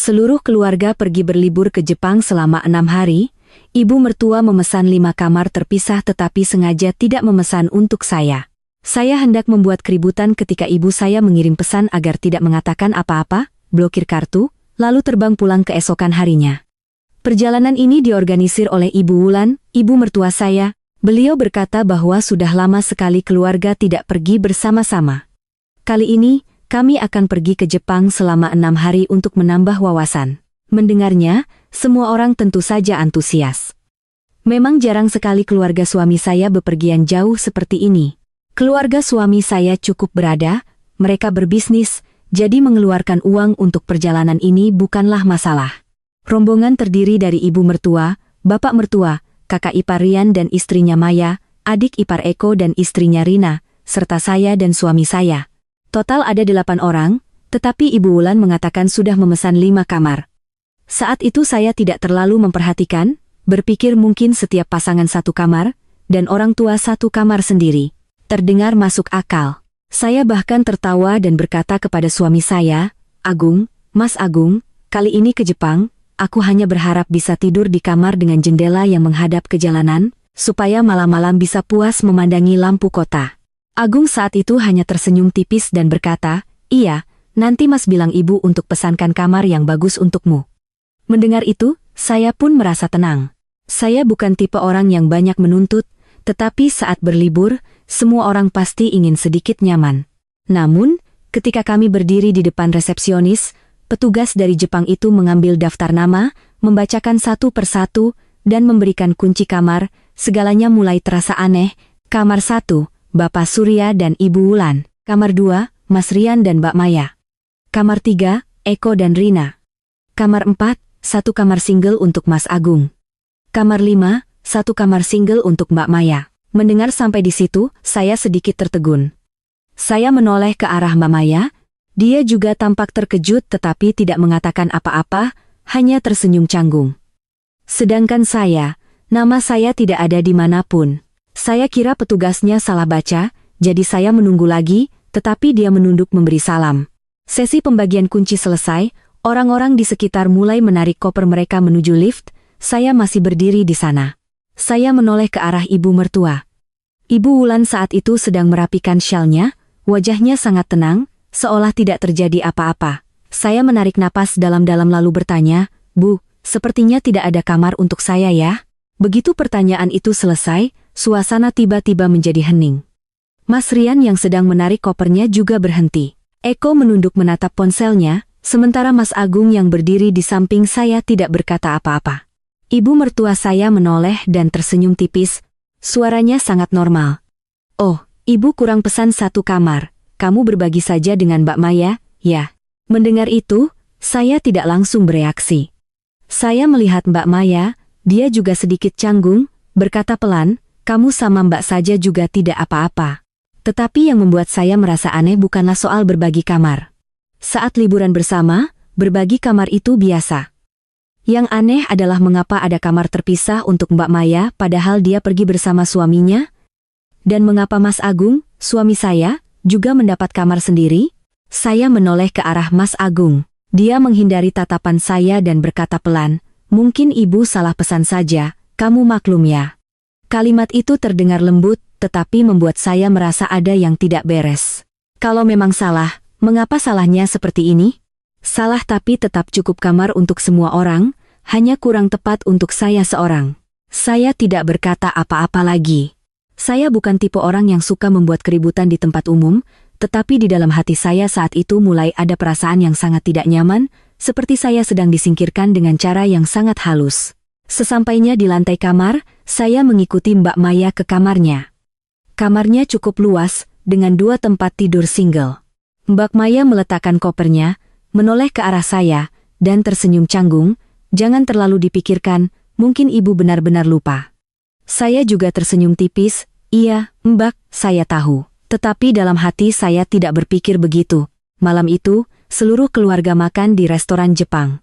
Seluruh keluarga pergi berlibur ke Jepang selama 6 hari. Ibu mertua memesan 5 kamar terpisah tetapi sengaja tidak memesan untuk saya. Saya hendak membuat keributan ketika ibu saya mengirim pesan agar tidak mengatakan apa-apa, blokir kartu, lalu terbang pulang keesokan harinya. Perjalanan ini diorganisir oleh Ibu Wulan, ibu mertua saya. Beliau berkata bahwa sudah lama sekali keluarga tidak pergi bersama-sama. Kali ini, kami akan pergi ke Jepang selama 6 hari untuk menambah wawasan. Mendengarnya, semua orang tentu saja antusias. Memang jarang sekali keluarga suami saya bepergian jauh seperti ini. Keluarga suami saya cukup berada, mereka berbisnis, jadi mengeluarkan uang untuk perjalanan ini bukanlah masalah. Rombongan terdiri dari ibu mertua, bapak mertua, kakak ipar Rian dan istrinya Maya, adik ipar Eko dan istrinya Rina, serta saya dan suami saya. Total ada 8 orang, tetapi Ibu Wulan mengatakan sudah memesan 5 kamar. Saat itu saya tidak terlalu memperhatikan, berpikir mungkin setiap pasangan 1 kamar, dan orang tua 1 kamar sendiri. Terdengar masuk akal. Saya bahkan tertawa dan berkata kepada suami saya, "Agung, Mas Agung, kali ini ke Jepang, aku hanya berharap bisa tidur di kamar dengan jendela yang menghadap ke jalanan, supaya malam-malam bisa puas memandangi lampu kota." Agung saat itu hanya tersenyum tipis dan berkata, "Iya, nanti Mas bilang ibu untuk pesankan kamar yang bagus untukmu." Mendengar itu, saya pun merasa tenang. Saya bukan tipe orang yang banyak menuntut, tetapi saat berlibur, semua orang pasti ingin sedikit nyaman. Namun, ketika kami berdiri di depan resepsionis, petugas dari Jepang itu mengambil daftar nama, membacakan satu persatu, dan memberikan kunci kamar. Segalanya mulai terasa aneh. Kamar 1, Bapak Surya dan Ibu Wulan. Kamar 2, Mas Rian dan Mbak Maya. Kamar 3, Eko dan Rina. Kamar 4, 1 kamar single untuk Mas Agung. Kamar 5, 1 kamar single untuk Mbak Maya. Mendengar sampai di situ, saya sedikit tertegun. Saya menoleh ke arah Mbak Maya. Dia juga tampak terkejut tetapi tidak mengatakan apa-apa, hanya tersenyum canggung. Sedangkan saya, nama saya tidak ada di manapun. Saya kira petugasnya salah baca, jadi saya menunggu lagi, tetapi dia menunduk memberi salam. Sesi pembagian kunci selesai, orang-orang di sekitar mulai menarik koper mereka menuju lift, saya masih berdiri di sana. Saya menoleh ke arah ibu mertua. Ibu Wulan saat itu sedang merapikan syalnya, wajahnya sangat tenang, seolah tidak terjadi apa-apa. Saya menarik napas dalam-dalam lalu bertanya, "Bu, sepertinya tidak ada kamar untuk saya ya?" Begitu pertanyaan itu selesai, suasana tiba-tiba menjadi hening. Mas Rian yang sedang menarik kopernya juga berhenti. Eko menunduk menatap ponselnya, sementara Mas Agung yang berdiri di samping saya tidak berkata apa-apa. Ibu mertua saya menoleh dan tersenyum tipis, suaranya sangat normal. "Oh, ibu kurang pesan 1 kamar. Kamu berbagi saja dengan Mbak Maya, ya?" Mendengar itu, saya tidak langsung bereaksi. Saya melihat Mbak Maya, dia juga sedikit canggung, berkata pelan, "Kamu sama Mbak saja juga tidak apa-apa." Tetapi yang membuat saya merasa aneh bukanlah soal berbagi kamar. Saat liburan bersama, berbagi kamar itu biasa. Yang aneh adalah mengapa ada kamar terpisah untuk Mbak Maya padahal dia pergi bersama suaminya? Dan mengapa Mas Agung, suami saya, juga mendapat kamar sendiri? Saya menoleh ke arah Mas Agung. Dia menghindari tatapan saya dan berkata pelan, "Mungkin ibu salah pesan saja, kamu maklum ya." Kalimat itu terdengar lembut, tetapi membuat saya merasa ada yang tidak beres. Kalau memang salah, mengapa salahnya seperti ini? Salah tapi tetap cukup kamar untuk semua orang, hanya kurang tepat untuk saya seorang. Saya tidak berkata apa-apa lagi. Saya bukan tipe orang yang suka membuat keributan di tempat umum, tetapi di dalam hati saya saat itu mulai ada perasaan yang sangat tidak nyaman, seperti saya sedang disingkirkan dengan cara yang sangat halus. Sesampainya di lantai kamar, saya mengikuti Mbak Maya ke kamarnya. Kamarnya cukup luas, dengan 2 tempat tidur single. Mbak Maya meletakkan kopernya, menoleh ke arah saya, dan tersenyum canggung, "Jangan terlalu dipikirkan, mungkin ibu benar-benar lupa." Saya juga tersenyum tipis, "Iya, Mbak, saya tahu." Tetapi dalam hati saya tidak berpikir begitu. Malam itu, seluruh keluarga makan di restoran Jepang.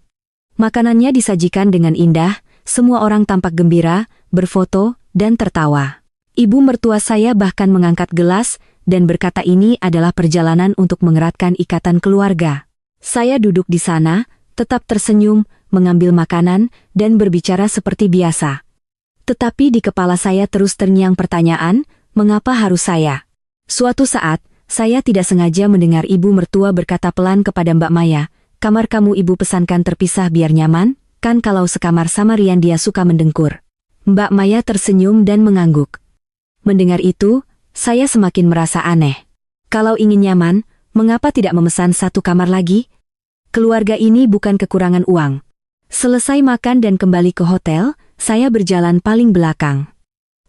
Makanannya disajikan dengan indah, semua orang tampak gembira, berfoto, dan tertawa. Ibu mertua saya bahkan mengangkat gelas, dan berkata ini adalah perjalanan untuk mengeratkan ikatan keluarga. Saya duduk di sana, tetap tersenyum, mengambil makanan, dan berbicara seperti biasa. Tetapi di kepala saya terus terngiang pertanyaan, mengapa harus saya? Suatu saat, saya tidak sengaja mendengar ibu mertua berkata pelan kepada Mbak Maya, "Kamar kamu ibu pesankan terpisah biar nyaman, kan kalau sekamar sama Rian dia suka mendengkur." Mbak Maya tersenyum dan mengangguk. Mendengar itu, saya semakin merasa aneh. Kalau ingin nyaman, mengapa tidak memesan satu kamar lagi? Keluarga ini bukan kekurangan uang. Selesai makan dan kembali ke hotel, saya berjalan paling belakang.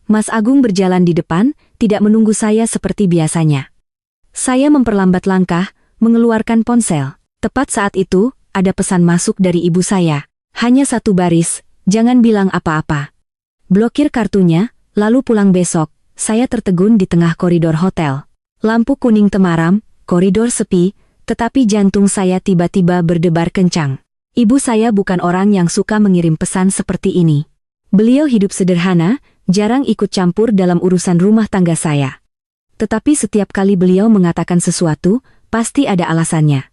Mas Agung berjalan di depan, tidak menunggu saya seperti biasanya. Saya memperlambat langkah, mengeluarkan ponsel. Tepat saat itu, ada pesan masuk dari ibu saya. Hanya satu baris, jangan bilang apa-apa. Blokir kartunya, lalu pulang besok. Saya tertegun di tengah koridor hotel. Lampu kuning temaram, koridor sepi, tetapi jantung saya tiba-tiba berdebar kencang. Ibu saya bukan orang yang suka mengirim pesan seperti ini. Beliau hidup sederhana, jarang ikut campur dalam urusan rumah tangga saya. Tetapi setiap kali beliau mengatakan sesuatu, pasti ada alasannya.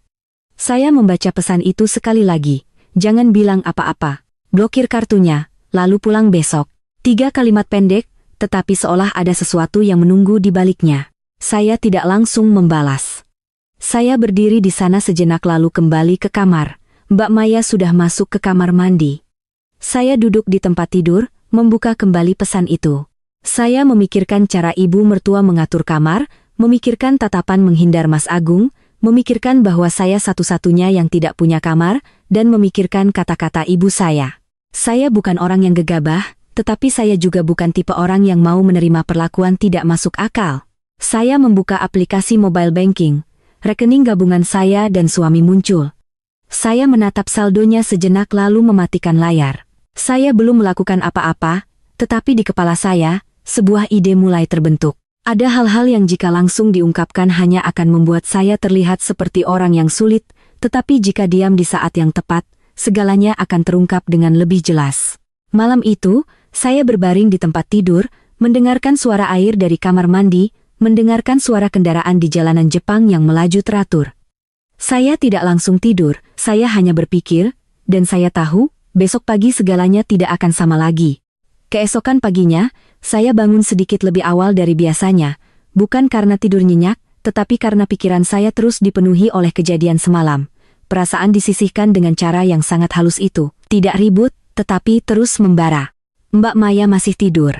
Saya membaca pesan itu sekali lagi. Jangan bilang apa-apa. Blokir kartunya, lalu pulang besok. 3 kalimat pendek, tetapi seolah ada sesuatu yang menunggu di baliknya. Saya tidak langsung membalas. Saya berdiri di sana sejenak lalu kembali ke kamar. Mbak Maya sudah masuk ke kamar mandi. Saya duduk di tempat tidur, membuka kembali pesan itu. Saya memikirkan cara ibu mertua mengatur kamar, memikirkan tatapan menghindar Mas Agung, memikirkan bahwa saya satu-satunya yang tidak punya kamar, dan memikirkan kata-kata ibu saya. Saya bukan orang yang gegabah, tetapi saya juga bukan tipe orang yang mau menerima perlakuan tidak masuk akal. Saya membuka aplikasi mobile banking. Rekening gabungan saya dan suami muncul. Saya menatap saldonya sejenak lalu mematikan layar. Saya belum melakukan apa-apa, tetapi di kepala saya, sebuah ide mulai terbentuk. Ada hal-hal yang jika langsung diungkapkan hanya akan membuat saya terlihat seperti orang yang sulit, tetapi jika diam di saat yang tepat, segalanya akan terungkap dengan lebih jelas. Malam itu, saya berbaring di tempat tidur, mendengarkan suara air dari kamar mandi, mendengarkan suara kendaraan di jalanan Jepang yang melaju teratur. Saya tidak langsung tidur, saya hanya berpikir, dan saya tahu, besok pagi segalanya tidak akan sama lagi. Keesokan paginya, saya bangun sedikit lebih awal dari biasanya, bukan karena tidur nyenyak, tetapi karena pikiran saya terus dipenuhi oleh kejadian semalam. Perasaan disisihkan dengan cara yang sangat halus itu, tidak ribut, tetapi terus membara. Mbak Maya masih tidur.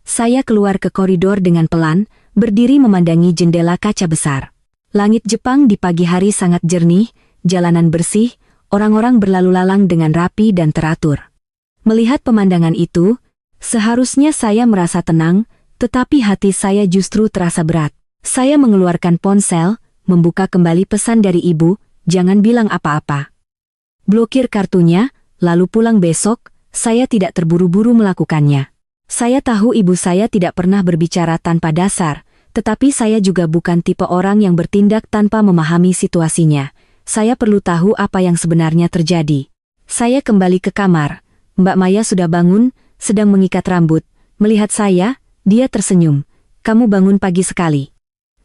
Saya keluar ke koridor dengan pelan, berdiri memandangi jendela kaca besar. Langit Jepang di pagi hari sangat jernih, jalanan bersih, orang-orang berlalu lalang dengan rapi dan teratur. Melihat pemandangan itu, seharusnya saya merasa tenang, tetapi hati saya justru terasa berat. Saya mengeluarkan ponsel, membuka kembali pesan dari ibu, jangan bilang apa-apa. Blokir kartunya, lalu pulang besok, saya tidak terburu-buru melakukannya. Saya tahu ibu saya tidak pernah berbicara tanpa dasar, tetapi saya juga bukan tipe orang yang bertindak tanpa memahami situasinya. Saya perlu tahu apa yang sebenarnya terjadi. Saya kembali ke kamar. Mbak Maya sudah bangun, sedang mengikat rambut. Melihat saya, dia tersenyum. "Kamu bangun pagi sekali."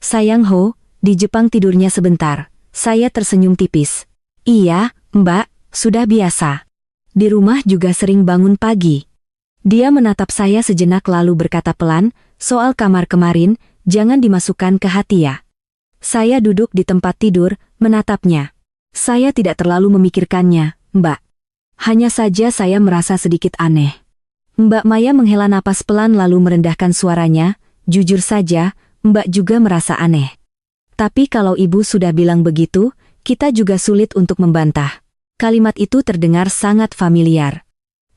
"Sayang Ho, di Jepang tidurnya sebentar." Saya tersenyum tipis. "Iya, Mbak, sudah biasa. Di rumah juga sering bangun pagi." Dia menatap saya sejenak lalu berkata pelan, "Soal kamar kemarin, jangan dimasukkan ke hati ya." Saya duduk di tempat tidur, menatapnya. "Saya tidak terlalu memikirkannya, Mbak. Hanya saja saya merasa sedikit aneh." Mbak Maya menghela napas pelan lalu merendahkan suaranya, "Jujur saja, Mbak juga merasa aneh. Tapi kalau ibu sudah bilang begitu, kita juga sulit untuk membantah." Kalimat itu terdengar sangat familiar.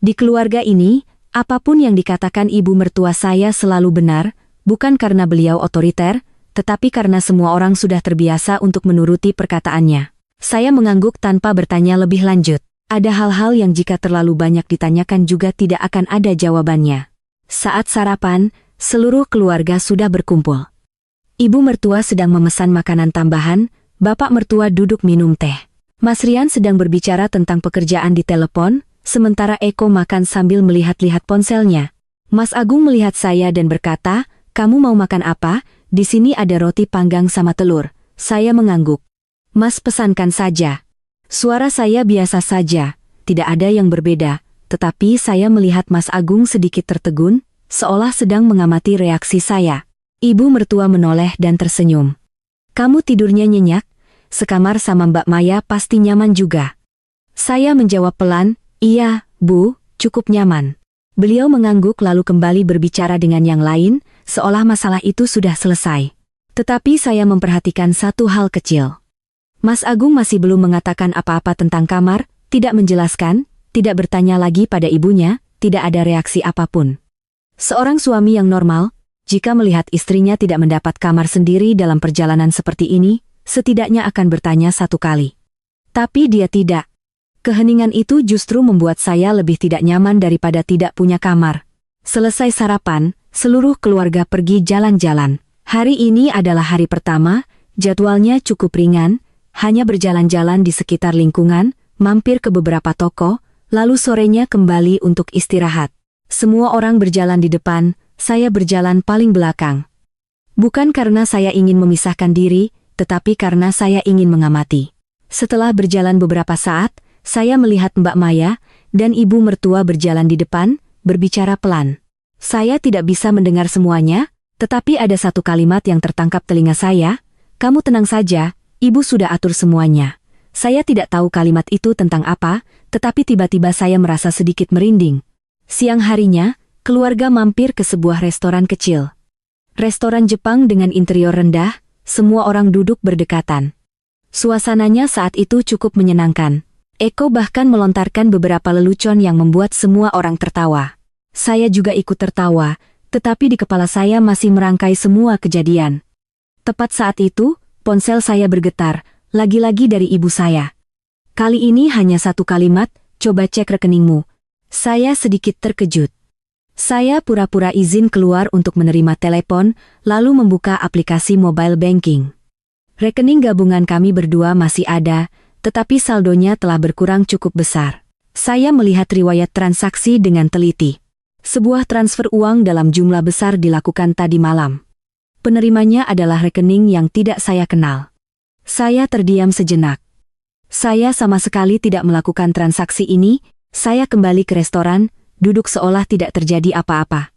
Di keluarga ini, apapun yang dikatakan ibu mertua saya selalu benar, bukan karena beliau otoriter, tetapi karena semua orang sudah terbiasa untuk menuruti perkataannya. Saya mengangguk tanpa bertanya lebih lanjut. Ada hal-hal yang jika terlalu banyak ditanyakan juga tidak akan ada jawabannya. Saat sarapan, seluruh keluarga sudah berkumpul. Ibu mertua sedang memesan makanan tambahan, bapak mertua duduk minum teh. Mas Rian sedang berbicara tentang pekerjaan di telepon, sementara Eko makan sambil melihat-lihat ponselnya. Mas Agung melihat saya dan berkata, "Kamu mau makan apa? Di sini ada roti panggang sama telur." Saya mengangguk. "Mas pesankan saja." Suara saya biasa saja, tidak ada yang berbeda, tetapi saya melihat Mas Agung sedikit tertegun, seolah sedang mengamati reaksi saya. Ibu mertua menoleh dan tersenyum. Kamu tidurnya nyenyak? Sekamar sama Mbak Maya pasti nyaman juga. Saya menjawab pelan, iya, Bu, cukup nyaman. Beliau mengangguk lalu kembali berbicara dengan yang lain, seolah masalah itu sudah selesai. Tetapi saya memperhatikan satu hal kecil. Mas Agung masih belum mengatakan apa-apa tentang kamar, tidak menjelaskan, tidak bertanya lagi pada ibunya, tidak ada reaksi apapun. Seorang suami yang normal, jika melihat istrinya tidak mendapat kamar sendiri dalam perjalanan seperti ini, setidaknya akan bertanya satu kali. Tapi dia tidak. Keheningan itu justru membuat saya lebih tidak nyaman daripada tidak punya kamar. Selesai sarapan, seluruh keluarga pergi jalan-jalan. Hari ini adalah hari pertama, jadwalnya cukup ringan, hanya berjalan-jalan di sekitar lingkungan, mampir ke beberapa toko, lalu sorenya kembali untuk istirahat. Semua orang berjalan di depan, saya berjalan paling belakang. Bukan karena saya ingin memisahkan diri, tetapi karena saya ingin mengamati. Setelah berjalan beberapa saat, saya melihat Mbak Maya dan ibu mertua berjalan di depan, berbicara pelan. Saya tidak bisa mendengar semuanya, tetapi ada satu kalimat yang tertangkap telinga saya, "Kamu tenang saja, ibu sudah atur semuanya." Saya tidak tahu kalimat itu tentang apa, tetapi tiba-tiba saya merasa sedikit merinding. Siang harinya, keluarga mampir ke sebuah restoran kecil. Restoran Jepang dengan interior rendah, semua orang duduk berdekatan. Suasananya saat itu cukup menyenangkan. Eko bahkan melontarkan beberapa lelucon yang membuat semua orang tertawa. Saya juga ikut tertawa, tetapi di kepala saya masih merangkai semua kejadian. Tepat saat itu, ponsel saya bergetar, lagi-lagi dari ibu saya. Kali ini hanya satu kalimat, "Coba cek rekeningmu." Saya sedikit terkejut. Saya pura-pura izin keluar untuk menerima telepon, lalu membuka aplikasi mobile banking. Rekening gabungan kami berdua masih ada, tetapi saldonya telah berkurang cukup besar. Saya melihat riwayat transaksi dengan teliti. Sebuah transfer uang dalam jumlah besar dilakukan tadi malam. Penerimanya adalah rekening yang tidak saya kenal. Saya terdiam sejenak. Saya sama sekali tidak melakukan transaksi ini, saya kembali ke restoran, duduk seolah tidak terjadi apa-apa.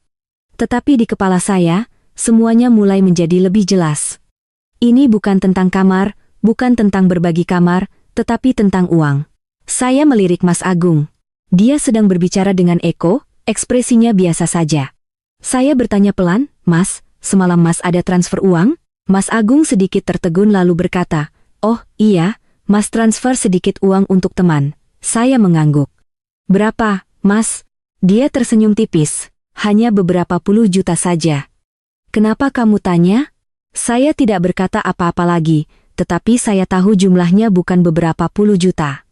Tetapi di kepala saya, semuanya mulai menjadi lebih jelas. Ini bukan tentang kamar, bukan tentang berbagi kamar, tetapi tentang uang. Saya melirik Mas Agung. Dia sedang berbicara dengan Eko, ekspresinya biasa saja. Saya bertanya pelan, "Mas, semalam Mas ada transfer uang?" Mas Agung sedikit tertegun lalu berkata, "Oh, iya, Mas transfer sedikit uang untuk teman." Saya mengangguk. "Berapa, Mas?" Dia tersenyum tipis. "Hanya beberapa puluh juta saja." "Kenapa kamu tanya?" Saya tidak berkata apa-apa lagi, tetapi saya tahu jumlahnya bukan beberapa puluh juta.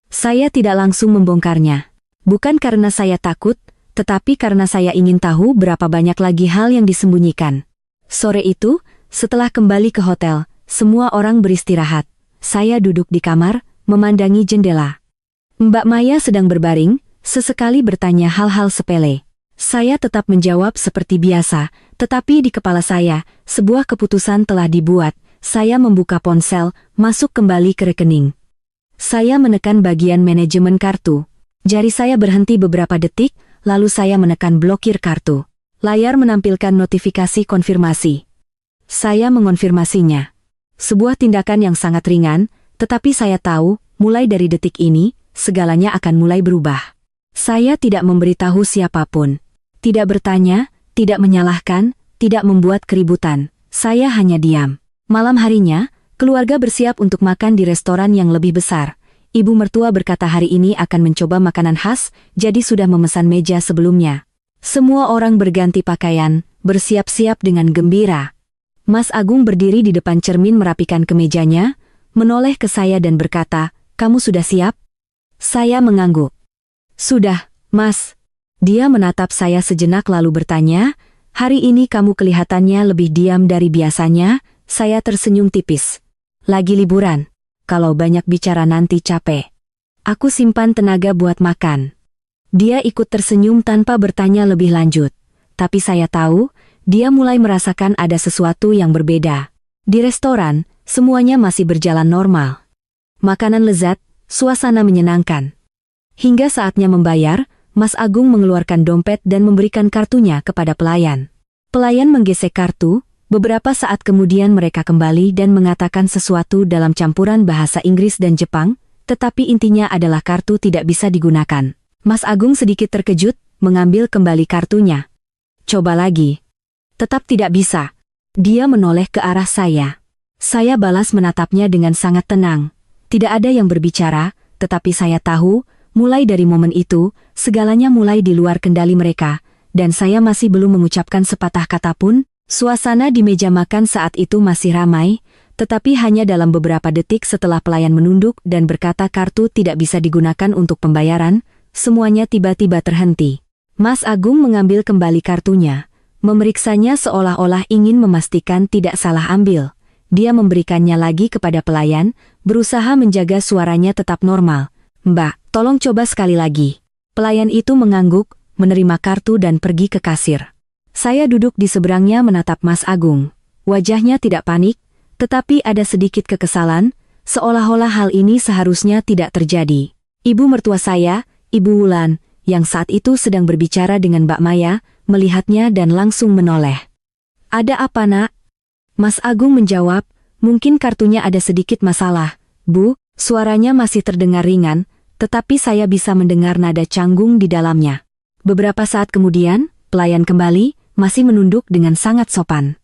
Saya tidak langsung membongkarnya. Bukan karena saya takut, tetapi karena saya ingin tahu berapa banyak lagi hal yang disembunyikan. Sore itu, setelah kembali ke hotel, semua orang beristirahat. Saya duduk di kamar, memandangi jendela. Mbak Maya sedang berbaring, sesekali bertanya hal-hal sepele. Saya tetap menjawab seperti biasa, tetapi di kepala saya, sebuah keputusan telah dibuat. Saya membuka ponsel, masuk kembali ke rekening. Saya menekan bagian manajemen kartu. Jari saya berhenti beberapa detik, lalu saya menekan blokir kartu. Layar menampilkan notifikasi konfirmasi. Saya mengonfirmasinya. Sebuah tindakan yang sangat ringan, tetapi saya tahu, mulai dari detik ini, segalanya akan mulai berubah. Saya tidak memberitahu siapapun. Tidak bertanya, tidak menyalahkan, tidak membuat keributan. Saya hanya diam. Malam harinya, keluarga bersiap untuk makan di restoran yang lebih besar. Ibu mertua berkata hari ini akan mencoba makanan khas, jadi sudah memesan meja sebelumnya. Semua orang berganti pakaian, bersiap-siap dengan gembira. Mas Agung berdiri di depan cermin merapikan kemejanya, menoleh ke saya dan berkata, "Kamu sudah siap?" Saya mengangguk. "Sudah, Mas." Dia menatap saya sejenak lalu bertanya, "Hari ini kamu kelihatannya lebih diam dari biasanya." Saya tersenyum tipis. "Lagi liburan. Kalau banyak bicara nanti capek. Aku simpan tenaga buat makan." Dia ikut tersenyum tanpa bertanya lebih lanjut. Tapi saya tahu, dia mulai merasakan ada sesuatu yang berbeda. Di restoran, semuanya masih berjalan normal. Makanan lezat, Suasana menyenangkan. Hingga saatnya membayar, Mas Agung mengeluarkan dompet dan memberikan kartunya kepada pelayan. Pelayan menggesek kartu, beberapa saat kemudian mereka kembali dan mengatakan sesuatu dalam campuran bahasa Inggris dan Jepang, tetapi intinya adalah kartu tidak bisa digunakan. Mas Agung sedikit terkejut, mengambil kembali kartunya. Coba lagi. Tetap tidak bisa. Dia menoleh ke arah saya. Saya balas menatapnya dengan sangat tenang. Tidak ada yang berbicara, tetapi saya tahu, mulai dari momen itu, segalanya mulai di luar kendali mereka, dan saya masih belum mengucapkan sepatah kata pun. Suasana di meja makan saat itu masih ramai, tetapi hanya dalam beberapa detik setelah pelayan menunduk dan berkata kartu tidak bisa digunakan untuk pembayaran, semuanya tiba-tiba terhenti. Mas Agung mengambil kembali kartunya, memeriksanya seolah-olah ingin memastikan tidak salah ambil. Dia memberikannya lagi kepada pelayan, berusaha menjaga suaranya tetap normal. Mbak, tolong coba sekali lagi. Pelayan itu mengangguk, menerima kartu dan pergi ke kasir. Saya duduk di seberangnya menatap Mas Agung. Wajahnya tidak panik, tetapi ada sedikit kekesalan, seolah-olah hal ini seharusnya tidak terjadi. Ibu mertua saya, Ibu Wulan, yang saat itu sedang berbicara dengan Mbak Maya, melihatnya dan langsung menoleh. Ada apa, Nak? Mas Agung menjawab, mungkin kartunya ada sedikit masalah. Bu, suaranya masih terdengar ringan, tetapi saya bisa mendengar nada canggung di dalamnya. Beberapa saat kemudian, pelayan kembali, masih menunduk dengan sangat sopan.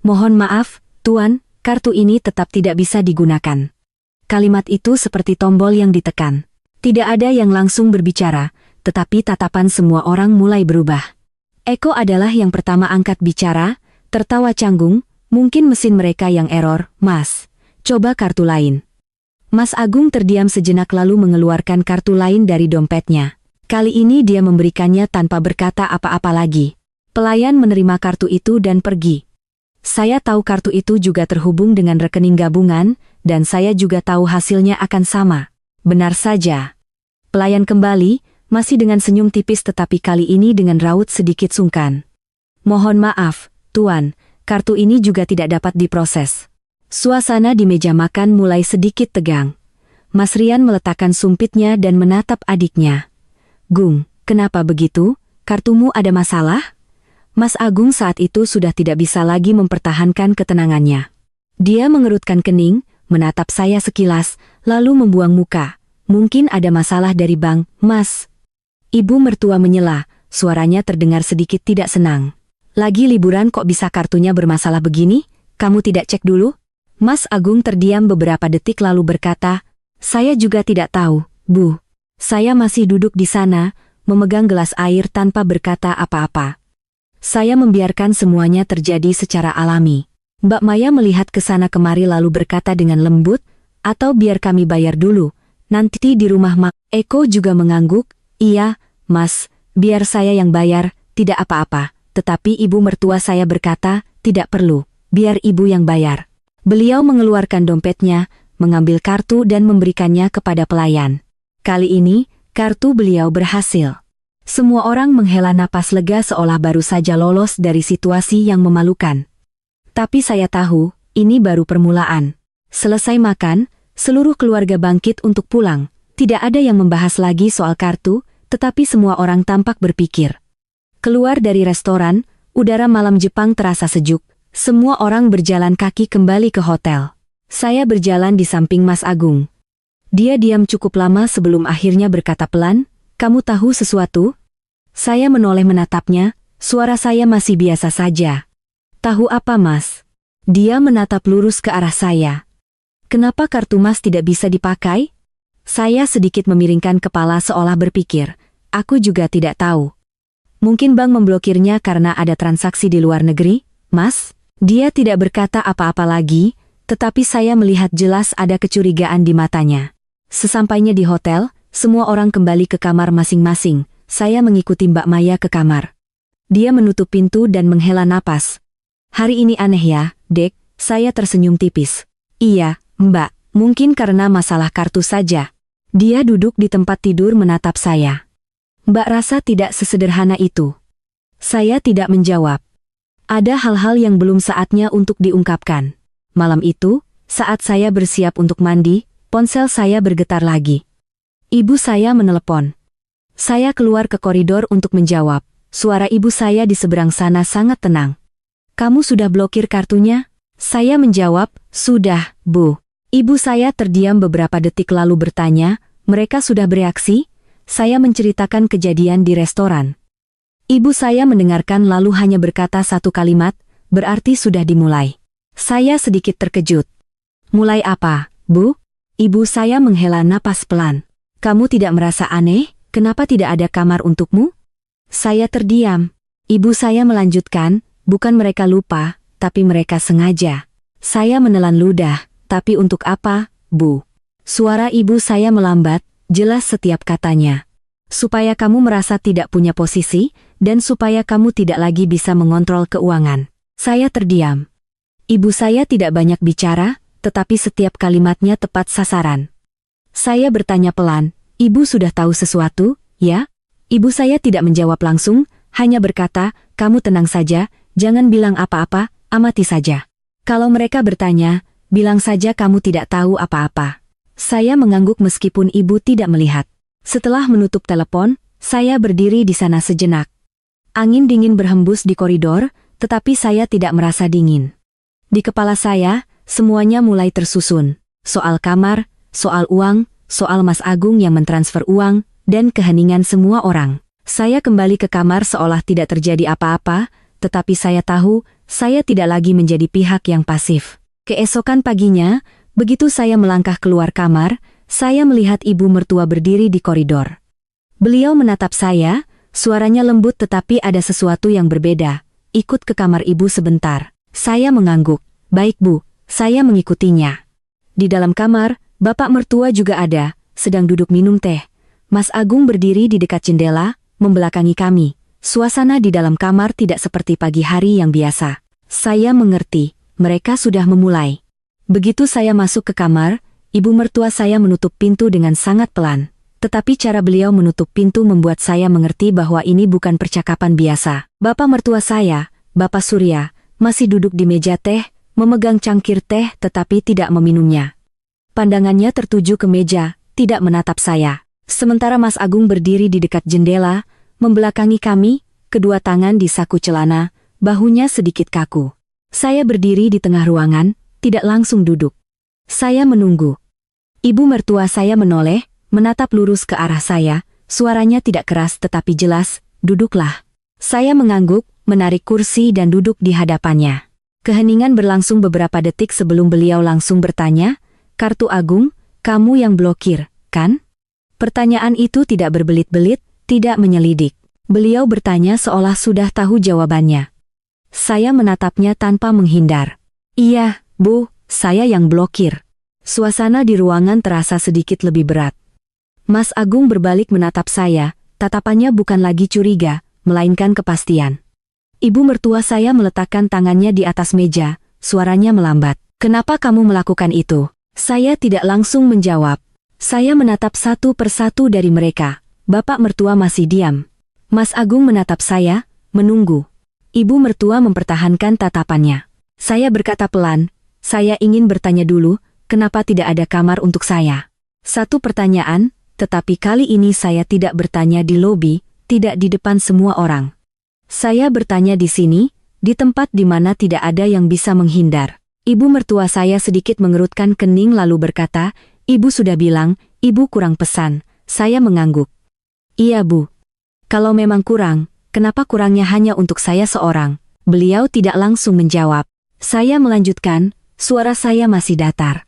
Mohon maaf, Tuan, kartu ini tetap tidak bisa digunakan. Kalimat itu seperti tombol yang ditekan. Tidak ada yang langsung berbicara, tetapi tatapan semua orang mulai berubah. Eko adalah yang pertama angkat bicara, tertawa canggung, mungkin mesin mereka yang error, Mas. Coba kartu lain. Mas Agung terdiam sejenak lalu mengeluarkan kartu lain dari dompetnya. Kali ini dia memberikannya tanpa berkata apa-apa lagi. Pelayan menerima kartu itu dan pergi. Saya tahu kartu itu juga terhubung dengan rekening gabungan, dan saya juga tahu hasilnya akan sama. Benar saja. Pelayan kembali, masih dengan senyum tipis tetapi kali ini dengan raut sedikit sungkan. Mohon maaf, Tuan, kartu ini juga tidak dapat diproses. Suasana di meja makan mulai sedikit tegang. Mas Rian meletakkan sumpitnya dan menatap adiknya. Gung, kenapa begitu? Kartumu ada masalah? Mas Agung saat itu sudah tidak bisa lagi mempertahankan ketenangannya. Dia mengerutkan kening, menatap saya sekilas, lalu membuang muka. Mungkin ada masalah dari bank, Mas. Ibu mertua menyela, suaranya terdengar sedikit tidak senang. Lagi liburan kok bisa kartunya bermasalah begini? Kamu tidak cek dulu? Mas Agung terdiam beberapa detik lalu berkata, saya juga tidak tahu, Bu. Saya masih duduk di sana, memegang gelas air tanpa berkata apa-apa. Saya membiarkan semuanya terjadi secara alami. Mbak Maya melihat ke sana kemari lalu berkata dengan lembut, atau biar kami bayar dulu, nanti di rumah Mak. Eko juga mengangguk, iya, Mas, biar saya yang bayar, tidak apa-apa. Tetapi ibu mertua saya berkata, tidak perlu, biar ibu yang bayar. Beliau mengeluarkan dompetnya, mengambil kartu dan memberikannya kepada pelayan. Kali ini, kartu beliau berhasil. Semua orang menghela napas lega seolah baru saja lolos dari situasi yang memalukan. Tapi saya tahu, ini baru permulaan. Selesai makan, seluruh keluarga bangkit untuk pulang. Tidak ada yang membahas lagi soal kartu, tetapi semua orang tampak berpikir. Keluar dari restoran, udara malam Jepang terasa sejuk. Semua orang berjalan kaki kembali ke hotel. Saya berjalan di samping Mas Agung. Dia diam cukup lama sebelum akhirnya berkata pelan, kamu tahu sesuatu? Saya menoleh menatapnya, suara saya masih biasa saja. Tahu apa, Mas? Dia menatap lurus ke arah saya. Kenapa kartu Mas tidak bisa dipakai? Saya sedikit memiringkan kepala seolah berpikir, aku juga tidak tahu. Mungkin bank memblokirnya karena ada transaksi di luar negeri, Mas? Dia tidak berkata apa-apa lagi, tetapi saya melihat jelas ada kecurigaan di matanya. Sesampainya di hotel, semua orang kembali ke kamar masing-masing. Saya mengikuti Mbak Maya ke kamar. Dia menutup pintu dan menghela napas. Hari ini aneh ya, Dek, saya tersenyum tipis. Iya, Mbak, mungkin karena masalah kartu saja. Dia duduk di tempat tidur menatap saya. Mbak rasa tidak sesederhana itu. Saya tidak menjawab. Ada hal-hal yang belum saatnya untuk diungkapkan. Malam itu, saat saya bersiap untuk mandi, ponsel saya bergetar lagi. Ibu saya menelepon. Saya keluar ke koridor untuk menjawab. Suara ibu saya di seberang sana sangat tenang. Kamu sudah blokir kartunya? Saya menjawab, sudah, Bu. Ibu saya terdiam beberapa detik lalu bertanya, mereka sudah bereaksi? Saya menceritakan kejadian di restoran. Ibu saya mendengarkan lalu hanya berkata satu kalimat, berarti sudah dimulai. Saya sedikit terkejut. Mulai apa, Bu? Ibu saya menghela napas pelan. Kamu tidak merasa aneh? Kenapa tidak ada kamar untukmu? Saya terdiam. Ibu saya melanjutkan, bukan mereka lupa, tapi mereka sengaja. Saya menelan ludah, tapi untuk apa, Bu? Suara ibu saya melambat, jelas setiap katanya. Supaya kamu merasa tidak punya posisi, dan supaya kamu tidak lagi bisa mengontrol keuangan. Saya terdiam. Ibu saya tidak banyak bicara, tetapi setiap kalimatnya tepat sasaran. Saya bertanya pelan, ibu sudah tahu sesuatu, ya? Ibu saya tidak menjawab langsung, hanya berkata, kamu tenang saja, jangan bilang apa-apa, amati saja. Kalau mereka bertanya, bilang saja kamu tidak tahu apa-apa. Saya mengangguk meskipun ibu tidak melihat. Setelah menutup telepon, saya berdiri di sana sejenak. Angin dingin berhembus di koridor, tetapi saya tidak merasa dingin. Di kepala saya, semuanya mulai tersusun. Soal kamar, soal uang, soal Mas Agung yang mentransfer uang, dan keheningan semua orang. Saya kembali ke kamar seolah tidak terjadi apa-apa, tetapi saya tahu, saya tidak lagi menjadi pihak yang pasif. Keesokan paginya, begitu saya melangkah keluar kamar, saya melihat ibu mertua berdiri di koridor. Beliau menatap saya, suaranya lembut tetapi ada sesuatu yang berbeda. Ikut ke kamar ibu sebentar. Saya mengangguk. Baik Bu, saya mengikutinya. Di dalam kamar, bapak mertua juga ada, sedang duduk minum teh. Mas Agung berdiri di dekat jendela, membelakangi kami. Suasana di dalam kamar tidak seperti pagi hari yang biasa. Saya mengerti, mereka sudah memulai. Begitu saya masuk ke kamar, ibu mertua saya menutup pintu dengan sangat pelan. Tetapi cara beliau menutup pintu membuat saya mengerti bahwa ini bukan percakapan biasa. Bapak mertua saya, Bapak Surya, masih duduk di meja teh, memegang cangkir teh tetapi tidak meminumnya. Pandangannya tertuju ke meja, tidak menatap saya. Sementara Mas Agung berdiri di dekat jendela, membelakangi kami, kedua tangan di saku celana, bahunya sedikit kaku. Saya berdiri di tengah ruangan, tidak langsung duduk. Saya menunggu. Ibu mertua saya menoleh, menatap lurus ke arah saya, suaranya tidak keras tetapi jelas, duduklah. Saya mengangguk, menarik kursi dan duduk di hadapannya. Keheningan berlangsung beberapa detik sebelum beliau langsung bertanya, kartu Agung, kamu yang blokir, kan? Pertanyaan itu tidak berbelit-belit, tidak menyelidik. Beliau bertanya seolah sudah tahu jawabannya. Saya menatapnya tanpa menghindar. Iya, Bu, saya yang blokir. Suasana di ruangan terasa sedikit lebih berat. Mas Agung berbalik menatap saya, tatapannya bukan lagi curiga, melainkan kepastian. Ibu mertua saya meletakkan tangannya di atas meja, suaranya melambat. Kenapa kamu melakukan itu? Saya tidak langsung menjawab. Saya menatap satu persatu dari mereka. Bapak mertua masih diam. Mas Agung menatap saya, menunggu. Ibu mertua mempertahankan tatapannya. Saya berkata pelan, saya ingin bertanya dulu, kenapa tidak ada kamar untuk saya? Satu pertanyaan, tetapi kali ini saya tidak bertanya di lobi, tidak di depan semua orang. Saya bertanya di sini, di tempat di mana tidak ada yang bisa menghindar. Ibu mertua saya sedikit mengerutkan kening lalu berkata, Ibu sudah bilang, Ibu kurang pesan. Saya mengangguk. Iya Bu. Kalau memang kurang, kenapa kurangnya hanya untuk saya seorang? Beliau tidak langsung menjawab. Saya melanjutkan, suara saya masih datar.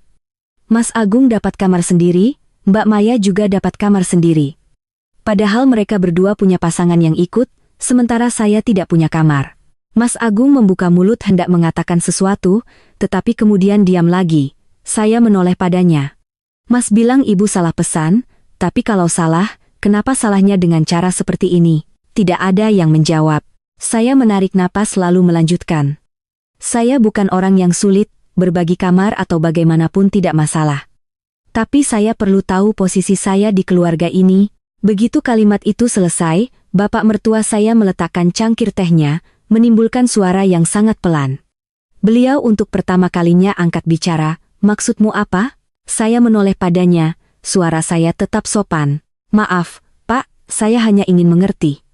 Mas Agung dapat kamar sendiri, Mbak Maya juga dapat kamar sendiri. Padahal mereka berdua punya pasangan yang ikut, sementara saya tidak punya kamar. Mas Agung membuka mulut hendak mengatakan sesuatu, tetapi kemudian diam lagi. Saya menoleh padanya. Mas bilang Ibu salah pesan, tapi kalau salah, kenapa salahnya dengan cara seperti ini? Tidak ada yang menjawab. Saya menarik napas lalu melanjutkan. Saya bukan orang yang sulit, berbagi kamar atau bagaimanapun tidak masalah. Tapi saya perlu tahu posisi saya di keluarga ini. Begitu kalimat itu selesai, bapak mertua saya meletakkan cangkir tehnya, menimbulkan suara yang sangat pelan. Beliau untuk pertama kalinya angkat bicara, maksudmu apa? Saya menoleh padanya, suara saya tetap sopan. Maaf, Pak, saya hanya ingin mengerti.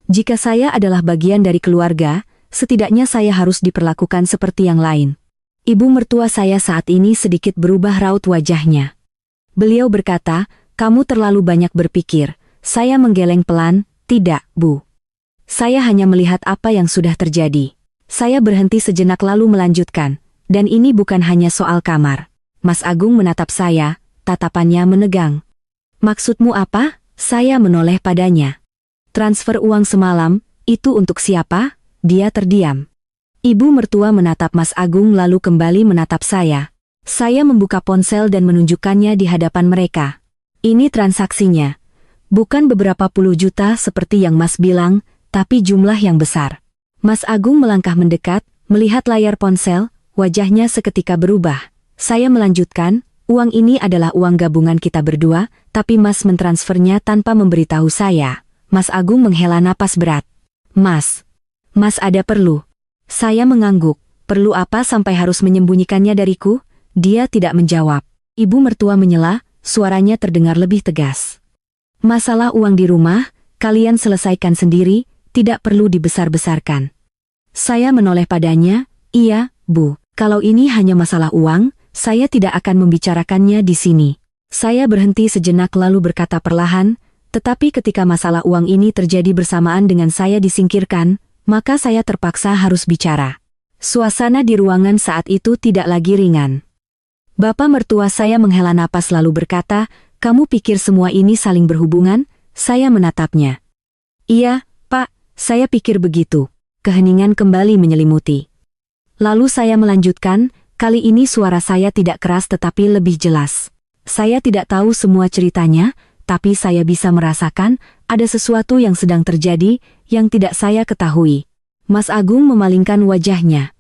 Jika saya adalah bagian dari keluarga, setidaknya saya harus diperlakukan seperti yang lain. Ibu mertua saya saat ini sedikit berubah raut wajahnya. Beliau berkata, "Kamu terlalu banyak berpikir." Saya menggeleng pelan, "Tidak, Bu. Saya hanya melihat apa yang sudah terjadi." Saya berhenti sejenak lalu melanjutkan, "Dan ini bukan hanya soal kamar." Mas Agung menatap saya, tatapannya menegang. "Maksudmu apa?" Saya menoleh padanya. "Transfer uang semalam, itu untuk siapa?" Dia terdiam. Ibu mertua menatap Mas Agung lalu kembali menatap saya. Saya membuka ponsel dan menunjukkannya di hadapan mereka. "Ini transaksinya. Bukan beberapa puluh juta seperti yang Mas bilang, tapi jumlah yang besar." Mas Agung melangkah mendekat, melihat layar ponsel, wajahnya seketika berubah. Saya melanjutkan, "Uang ini adalah uang gabungan kita berdua, tapi Mas mentransfernya tanpa memberitahu saya." Mas Agung menghela napas berat. Mas ada perlu?" Saya mengangguk. "Perlu apa sampai harus menyembunyikannya dariku?" Dia tidak menjawab. Ibu mertua menyela, suaranya terdengar lebih tegas. "Masalah uang di rumah, kalian selesaikan sendiri, tidak perlu dibesar-besarkan." Saya menoleh padanya, "Iya, Bu, kalau ini hanya masalah uang, saya tidak akan membicarakannya di sini." Saya berhenti sejenak lalu berkata perlahan, "Tetapi ketika masalah uang ini terjadi bersamaan dengan saya disingkirkan, maka saya terpaksa harus bicara." Suasana di ruangan saat itu tidak lagi ringan. Bapak mertua saya menghela napas lalu berkata, "Kamu pikir semua ini saling berhubungan?" Saya menatapnya. "Iya, Pak, saya pikir begitu." Keheningan kembali menyelimuti. Lalu saya melanjutkan, kali ini suara saya tidak keras tetapi lebih jelas. "Saya tidak tahu semua ceritanya, tapi saya bisa merasakan ada sesuatu yang sedang terjadi yang tidak saya ketahui." Mas Agung memalingkan wajahnya.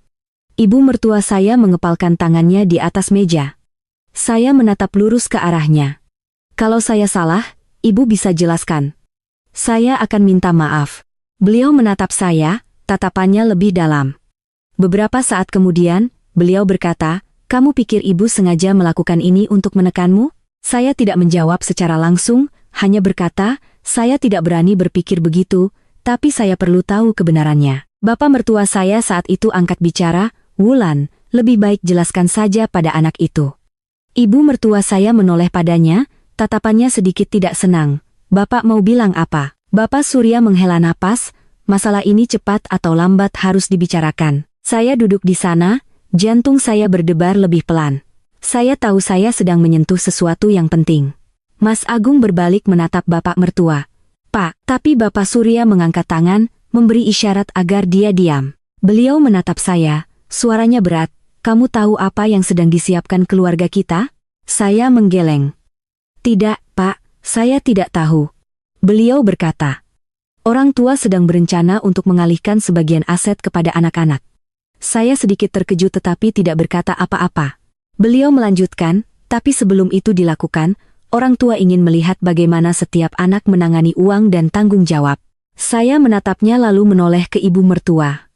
Ibu mertua saya mengepalkan tangannya di atas meja. Saya menatap lurus ke arahnya. "Kalau saya salah, Ibu bisa jelaskan. Saya akan minta maaf." Beliau menatap saya, tatapannya lebih dalam. Beberapa saat kemudian, beliau berkata, "Kamu pikir Ibu sengaja melakukan ini untuk menekanmu?" Saya tidak menjawab secara langsung, hanya berkata, "Saya tidak berani berpikir begitu, tapi saya perlu tahu kebenarannya." Bapak mertua saya saat itu angkat bicara, "Wulan, lebih baik jelaskan saja pada anak itu." Ibu mertua saya menoleh padanya, tatapannya sedikit tidak senang. "Bapak mau bilang apa?" Bapak Surya menghela napas, "Masalah ini cepat atau lambat harus dibicarakan." Saya duduk di sana, jantung saya berdebar lebih pelan. Saya tahu saya sedang menyentuh sesuatu yang penting. Mas Agung berbalik menatap bapak mertua. "Pak," tapi Bapak Surya mengangkat tangan, memberi isyarat agar dia diam. Beliau menatap saya, suaranya berat, "Kamu tahu apa yang sedang disiapkan keluarga kita?" Saya menggeleng. "Tidak, Pak, saya tidak tahu." Beliau berkata, "Orang tua sedang berencana untuk mengalihkan sebagian aset kepada anak-anak." Saya sedikit terkejut tetapi tidak berkata apa-apa. Beliau melanjutkan, "Tapi sebelum itu dilakukan, orang tua ingin melihat bagaimana setiap anak menangani uang dan tanggung jawab." Saya menatapnya lalu menoleh ke ibu mertua.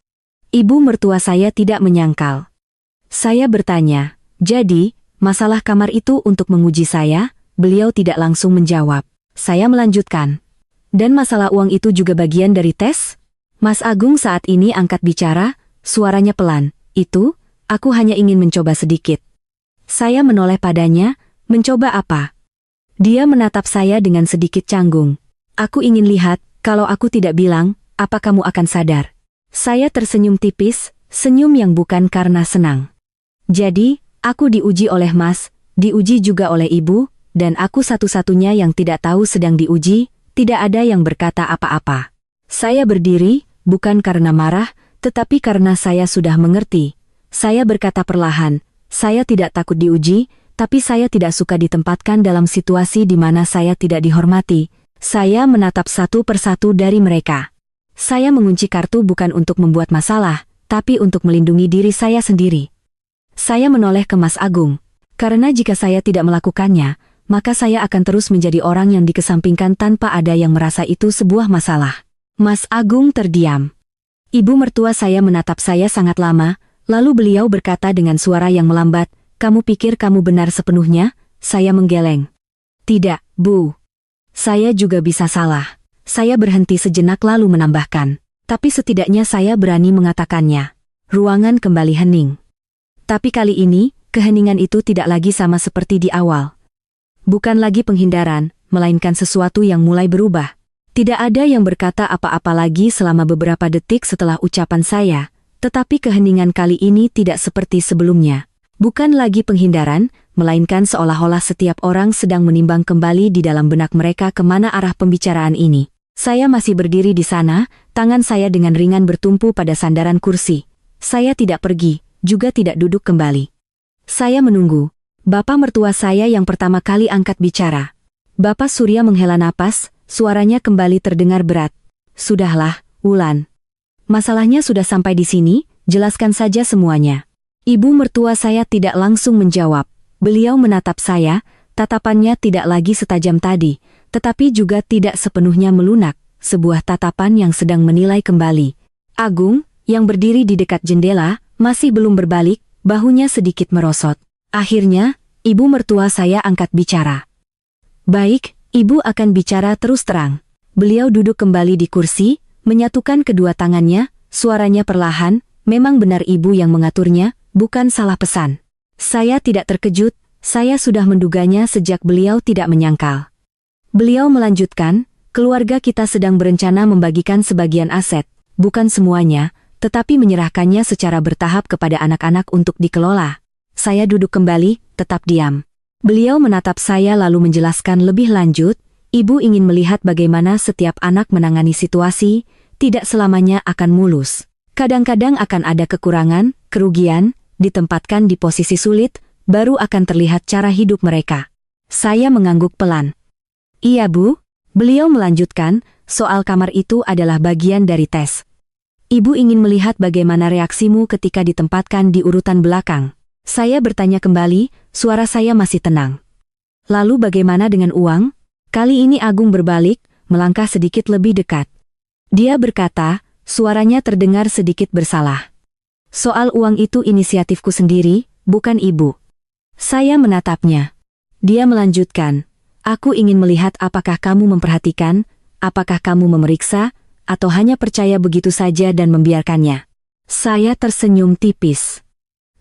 Ibu mertua saya tidak menyangkal. Saya bertanya, "Jadi, masalah kamar itu untuk menguji saya?" Beliau tidak langsung menjawab. Saya melanjutkan, "Dan masalah uang itu juga bagian dari tes?" Mas Agung saat ini angkat bicara, suaranya pelan, "Itu, aku hanya ingin mencoba sedikit." Saya menoleh padanya, "Mencoba apa?" Dia menatap saya dengan sedikit canggung. "Aku ingin lihat, kalau aku tidak bilang, apa kamu akan sadar?" Saya tersenyum tipis, senyum yang bukan karena senang. "Jadi, aku diuji oleh Mas, diuji juga oleh Ibu, dan aku satu-satunya yang tidak tahu sedang diuji." Tidak ada yang berkata apa-apa. Saya berdiri, bukan karena marah, tetapi karena saya sudah mengerti. Saya berkata perlahan, "Saya tidak takut diuji, tapi saya tidak suka ditempatkan dalam situasi di mana saya tidak dihormati." Saya menatap satu persatu dari mereka. Saya mengunci kartu bukan untuk membuat masalah, tapi untuk melindungi diri saya sendiri. Saya menoleh ke Mas Agung. Karena jika saya tidak melakukannya, maka saya akan terus menjadi orang yang dikesampingkan tanpa ada yang merasa itu sebuah masalah. Mas Agung terdiam. Ibu mertua saya menatap saya sangat lama, lalu beliau berkata dengan suara yang melambat, "Kamu pikir kamu benar sepenuhnya?" Saya menggeleng. Tidak, Bu. Saya juga bisa salah. Saya berhenti sejenak lalu menambahkan. Tapi setidaknya saya berani mengatakannya. Ruangan kembali hening. Tapi kali ini, keheningan itu tidak lagi sama seperti di awal. Bukan lagi penghindaran, melainkan sesuatu yang mulai berubah. Tidak ada yang berkata apa-apa lagi selama beberapa detik setelah ucapan saya, tetapi keheningan kali ini tidak seperti sebelumnya. Bukan lagi penghindaran, melainkan seolah-olah setiap orang sedang menimbang kembali di dalam benak mereka kemana arah pembicaraan ini. Saya masih berdiri di sana, tangan saya dengan ringan bertumpu pada sandaran kursi. Saya tidak pergi, juga tidak duduk kembali. Saya menunggu. Bapak mertua saya yang pertama kali angkat bicara. Bapak Surya menghela napas, suaranya kembali terdengar berat. Sudahlah, Wulan. Masalahnya sudah sampai di sini, jelaskan saja semuanya. Ibu mertua saya tidak langsung menjawab. Beliau menatap saya, tatapannya tidak lagi setajam tadi, tetapi juga tidak sepenuhnya melunak, sebuah tatapan yang sedang menilai kembali. Agung, yang berdiri di dekat jendela, masih belum berbalik, bahunya sedikit merosot. Akhirnya, ibu mertua saya angkat bicara. Baik, ibu akan bicara terus terang. Beliau duduk kembali di kursi, menyatukan kedua tangannya, suaranya perlahan, memang benar ibu yang mengaturnya, bukan salah pesan. Saya tidak terkejut, saya sudah menduganya sejak beliau tidak menyangkal. Beliau melanjutkan, keluarga kita sedang berencana membagikan sebagian aset, bukan semuanya, tetapi menyerahkannya secara bertahap kepada anak-anak untuk dikelola. Saya duduk kembali, tetap diam. Beliau menatap saya lalu menjelaskan lebih lanjut, ibu ingin melihat bagaimana setiap anak menangani situasi, tidak selamanya akan mulus. Kadang-kadang akan ada kekurangan, kerugian, ditempatkan di posisi sulit, baru akan terlihat cara hidup mereka. Saya mengangguk pelan. Iya Bu, beliau melanjutkan, soal kamar itu adalah bagian dari tes. Ibu ingin melihat bagaimana reaksimu ketika ditempatkan di urutan belakang. Saya bertanya kembali, suara saya masih tenang. Lalu bagaimana dengan uang? Kali ini Agung berbalik, melangkah sedikit lebih dekat. Dia berkata, suaranya terdengar sedikit bersalah. Soal uang itu inisiatifku sendiri, bukan ibu. Saya menatapnya. Dia melanjutkan, aku ingin melihat apakah kamu memperhatikan, apakah kamu memeriksa, atau hanya percaya begitu saja dan membiarkannya. Saya tersenyum tipis.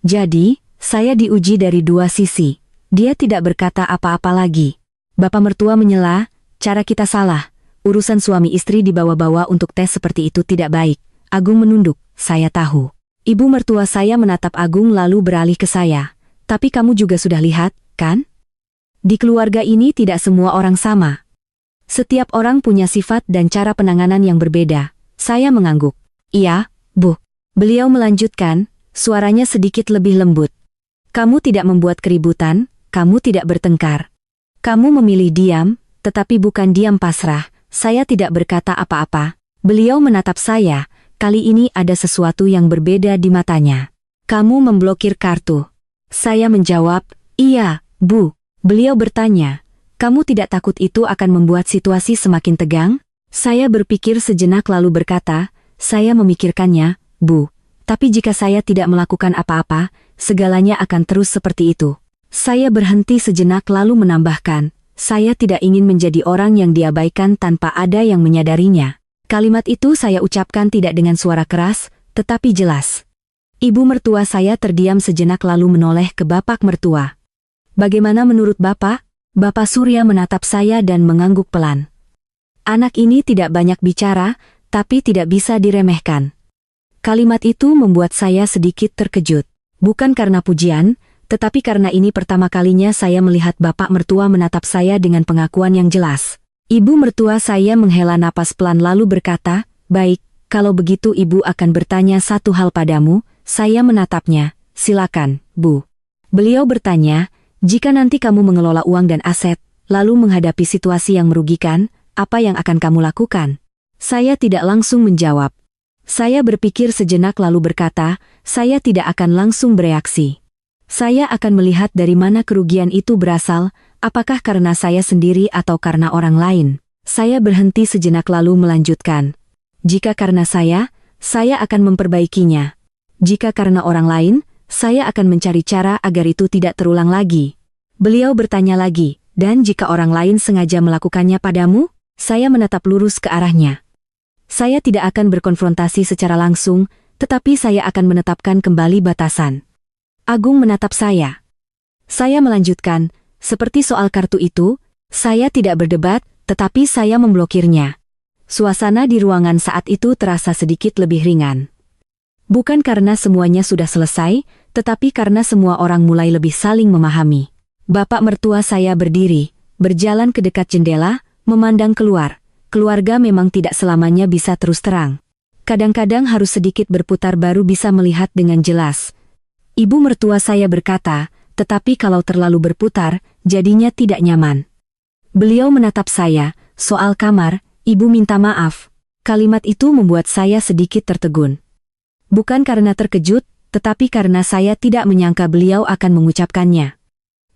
Jadi, saya diuji dari dua sisi. Dia tidak berkata apa-apa lagi. Bapak mertua menyela, cara kita salah. Urusan suami istri dibawa-bawa untuk tes seperti itu tidak baik. Agung menunduk, saya tahu. Ibu mertua saya menatap Agung lalu beralih ke saya. Tapi kamu juga sudah lihat, kan? Di keluarga ini tidak semua orang sama. Setiap orang punya sifat dan cara penanganan yang berbeda. Saya mengangguk. Iya, Bu. Beliau melanjutkan, suaranya sedikit lebih lembut. Kamu tidak membuat keributan, kamu tidak bertengkar. Kamu memilih diam, tetapi bukan diam pasrah. Saya tidak berkata apa-apa. Beliau menatap saya, kali ini ada sesuatu yang berbeda di matanya. Kamu memblokir kartu. Saya menjawab, iya, Bu. Beliau bertanya, kamu tidak takut itu akan membuat situasi semakin tegang? Saya berpikir sejenak lalu berkata, saya memikirkannya, Bu. Tapi jika saya tidak melakukan apa-apa, segalanya akan terus seperti itu. Saya berhenti sejenak lalu menambahkan, saya tidak ingin menjadi orang yang diabaikan tanpa ada yang menyadarinya. Kalimat itu saya ucapkan tidak dengan suara keras, tetapi jelas. Ibu mertua saya terdiam sejenak lalu menoleh ke bapak mertua. Bagaimana menurut Bapak? Bapak Surya menatap saya dan mengangguk pelan. Anak ini tidak banyak bicara, tapi tidak bisa diremehkan. Kalimat itu membuat saya sedikit terkejut. Bukan karena pujian, tetapi karena ini pertama kalinya saya melihat bapak mertua menatap saya dengan pengakuan yang jelas. Ibu mertua saya menghela napas pelan lalu berkata, baik, kalau begitu ibu akan bertanya satu hal padamu. Saya menatapnya, silakan, Bu. Beliau bertanya, jika nanti kamu mengelola uang dan aset, lalu menghadapi situasi yang merugikan, apa yang akan kamu lakukan? Saya tidak langsung menjawab. Saya berpikir sejenak lalu berkata, saya tidak akan langsung bereaksi. Saya akan melihat dari mana kerugian itu berasal, apakah karena saya sendiri atau karena orang lain. Saya berhenti sejenak lalu melanjutkan. Jika karena saya akan memperbaikinya. Jika karena orang lain, saya akan mencari cara agar itu tidak terulang lagi. Beliau bertanya lagi, Dan jika orang lain sengaja melakukannya padamu, saya menatap lurus ke arahnya. Saya tidak akan berkonfrontasi secara langsung, tetapi saya akan menetapkan kembali batasan. Agung menatap saya. Saya melanjutkan, seperti soal kartu itu, saya tidak berdebat, tetapi saya memblokirnya. Suasana di ruangan saat itu terasa sedikit lebih ringan. Bukan karena semuanya sudah selesai, tetapi karena semua orang mulai lebih saling memahami. Bapak mertua saya berdiri, berjalan ke dekat jendela, memandang keluar. Keluarga memang tidak selamanya bisa terus terang. Kadang-kadang harus sedikit berputar baru bisa melihat dengan jelas. Ibu mertua saya berkata, tetapi kalau terlalu berputar, jadinya tidak nyaman. Beliau menatap saya, soal kamar, ibu minta maaf. Kalimat itu membuat saya sedikit tertegun. Bukan karena terkejut, tetapi karena saya tidak menyangka beliau akan mengucapkannya.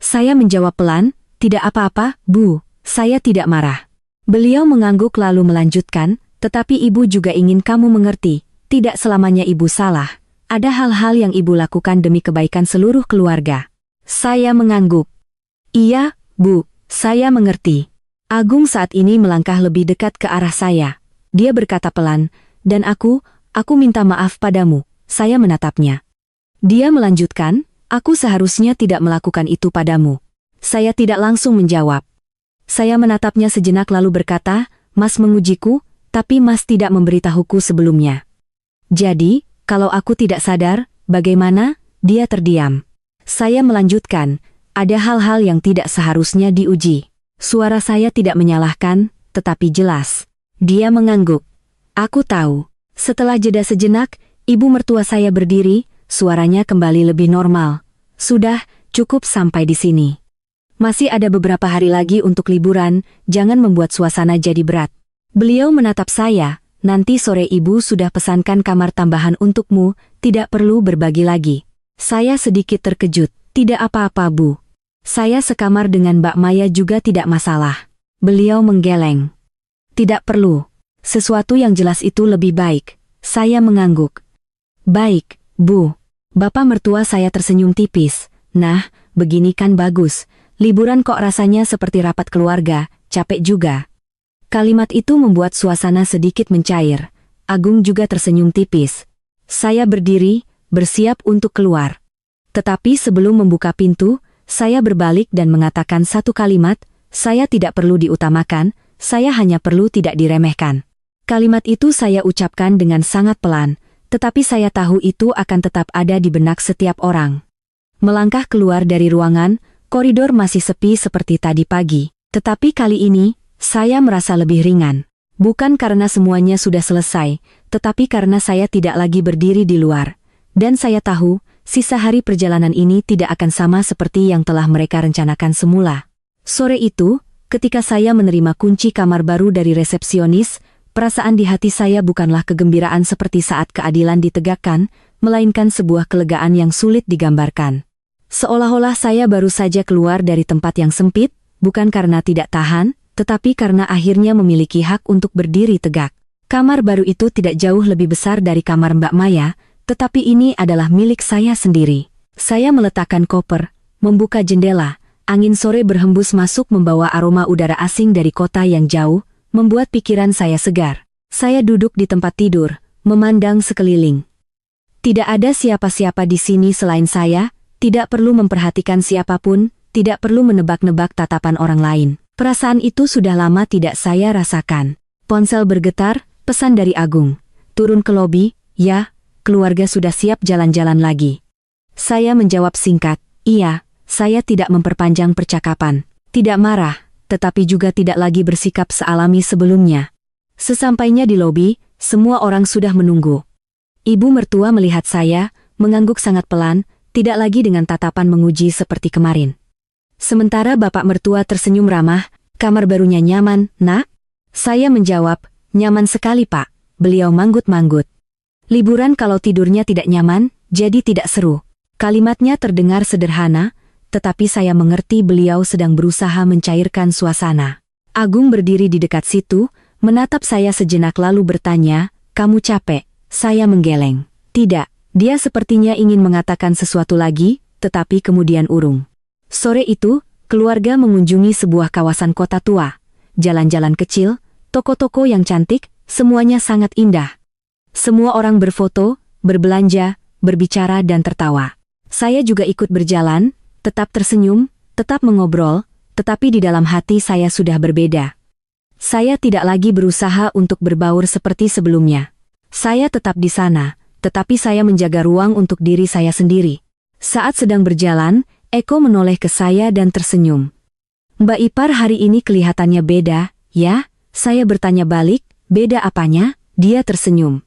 Saya menjawab pelan, tidak apa-apa, Bu, saya tidak marah. Beliau mengangguk lalu melanjutkan, tetapi ibu juga ingin kamu mengerti, tidak selamanya ibu salah. Ada hal-hal yang ibu lakukan demi kebaikan seluruh keluarga. Saya mengangguk. Iya, Bu, saya mengerti. Agung saat ini melangkah lebih dekat ke arah saya. Dia berkata pelan, dan aku minta maaf padamu. Saya menatapnya. Dia melanjutkan, aku seharusnya tidak melakukan itu padamu. Saya tidak langsung menjawab. Saya menatapnya sejenak lalu berkata, Mas mengujiku, tapi Mas tidak memberitahuku sebelumnya. Jadi, kalau aku tidak sadar, bagaimana? Dia terdiam. Saya melanjutkan, ada hal-hal yang tidak seharusnya diuji. Suara saya tidak menyalahkan, tetapi jelas. Dia mengangguk. Aku tahu. Setelah jeda sejenak, ibu mertua saya berdiri, suaranya kembali lebih normal. Sudah, cukup sampai di sini. Masih ada beberapa hari lagi untuk liburan, jangan membuat suasana jadi berat. Beliau menatap saya, nanti sore ibu sudah pesankan kamar tambahan untukmu, tidak perlu berbagi lagi. Saya sedikit terkejut, tidak apa-apa Bu. Saya sekamar dengan Mbak Maya juga tidak masalah. Beliau menggeleng. Tidak perlu. Sesuatu yang jelas itu lebih baik. Saya mengangguk. Baik, Bu. Bapak mertua saya tersenyum tipis. Nah, begini kan bagus. Liburan kok rasanya seperti rapat keluarga, capek juga. Kalimat itu membuat suasana sedikit mencair. Agung juga tersenyum tipis. Saya berdiri, bersiap untuk keluar. Tetapi sebelum membuka pintu, saya berbalik dan mengatakan satu kalimat, saya tidak perlu diutamakan, saya hanya perlu tidak diremehkan. Kalimat itu saya ucapkan dengan sangat pelan, tetapi saya tahu itu akan tetap ada di benak setiap orang. Melangkah keluar dari ruangan, koridor masih sepi seperti tadi pagi, tetapi kali ini, saya merasa lebih ringan. Bukan karena semuanya sudah selesai, tetapi karena saya tidak lagi berdiri di luar. Dan saya tahu, sisa hari perjalanan ini tidak akan sama seperti yang telah mereka rencanakan semula. Sore itu, ketika saya menerima kunci kamar baru dari resepsionis, perasaan di hati saya bukanlah kegembiraan seperti saat keadilan ditegakkan, melainkan sebuah kelegaan yang sulit digambarkan. Seolah-olah saya baru saja keluar dari tempat yang sempit, bukan karena tidak tahan, tetapi karena akhirnya memiliki hak untuk berdiri tegak. Kamar baru itu tidak jauh lebih besar dari kamar Mbak Maya, tetapi ini adalah milik saya sendiri. Saya meletakkan koper, membuka jendela, angin sore berhembus masuk membawa aroma udara asing dari kota yang jauh, membuat pikiran saya segar. Saya duduk di tempat tidur, memandang sekeliling. Tidak ada siapa-siapa di sini selain saya, tidak perlu memperhatikan siapapun, tidak perlu menebak-nebak tatapan orang lain. Perasaan itu sudah lama tidak saya rasakan. Ponsel bergetar, pesan dari Agung. Turun ke lobi, ya. Keluarga sudah siap jalan-jalan lagi. Saya menjawab singkat, iya, saya tidak memperpanjang percakapan. Tidak marah, tetapi juga tidak lagi bersikap sealami sebelumnya. Sesampainya di lobi, semua orang sudah menunggu. Ibu mertua melihat saya, mengangguk sangat pelan, tidak lagi dengan tatapan menguji seperti kemarin. Sementara bapak mertua tersenyum ramah, kamar barunya nyaman, nak? Saya menjawab, nyaman sekali pak. Beliau manggut-manggut. Liburan kalau tidurnya tidak nyaman, jadi tidak seru. Kalimatnya terdengar sederhana, tetapi saya mengerti beliau sedang berusaha mencairkan suasana. Agung berdiri di dekat situ, menatap saya sejenak lalu bertanya, kamu capek? Saya menggeleng. Tidak, dia sepertinya ingin mengatakan sesuatu lagi, tetapi kemudian urung. Sore itu, Keluarga mengunjungi sebuah kawasan kota tua. Jalan-jalan kecil, toko-toko yang cantik, semuanya sangat indah. Semua orang berfoto, berbelanja, berbicara dan tertawa. Saya juga ikut berjalan, tetap tersenyum, tetap mengobrol, tetapi di dalam hati saya sudah berbeda. Saya tidak lagi berusaha untuk berbaur seperti sebelumnya. Saya tetap di sana, tetapi saya menjaga ruang untuk diri saya sendiri. Saat sedang berjalan, Eko menoleh ke saya dan tersenyum. "Mbak Ipar hari ini kelihatannya beda, ya?" Saya bertanya balik, "Beda apanya?" Dia tersenyum.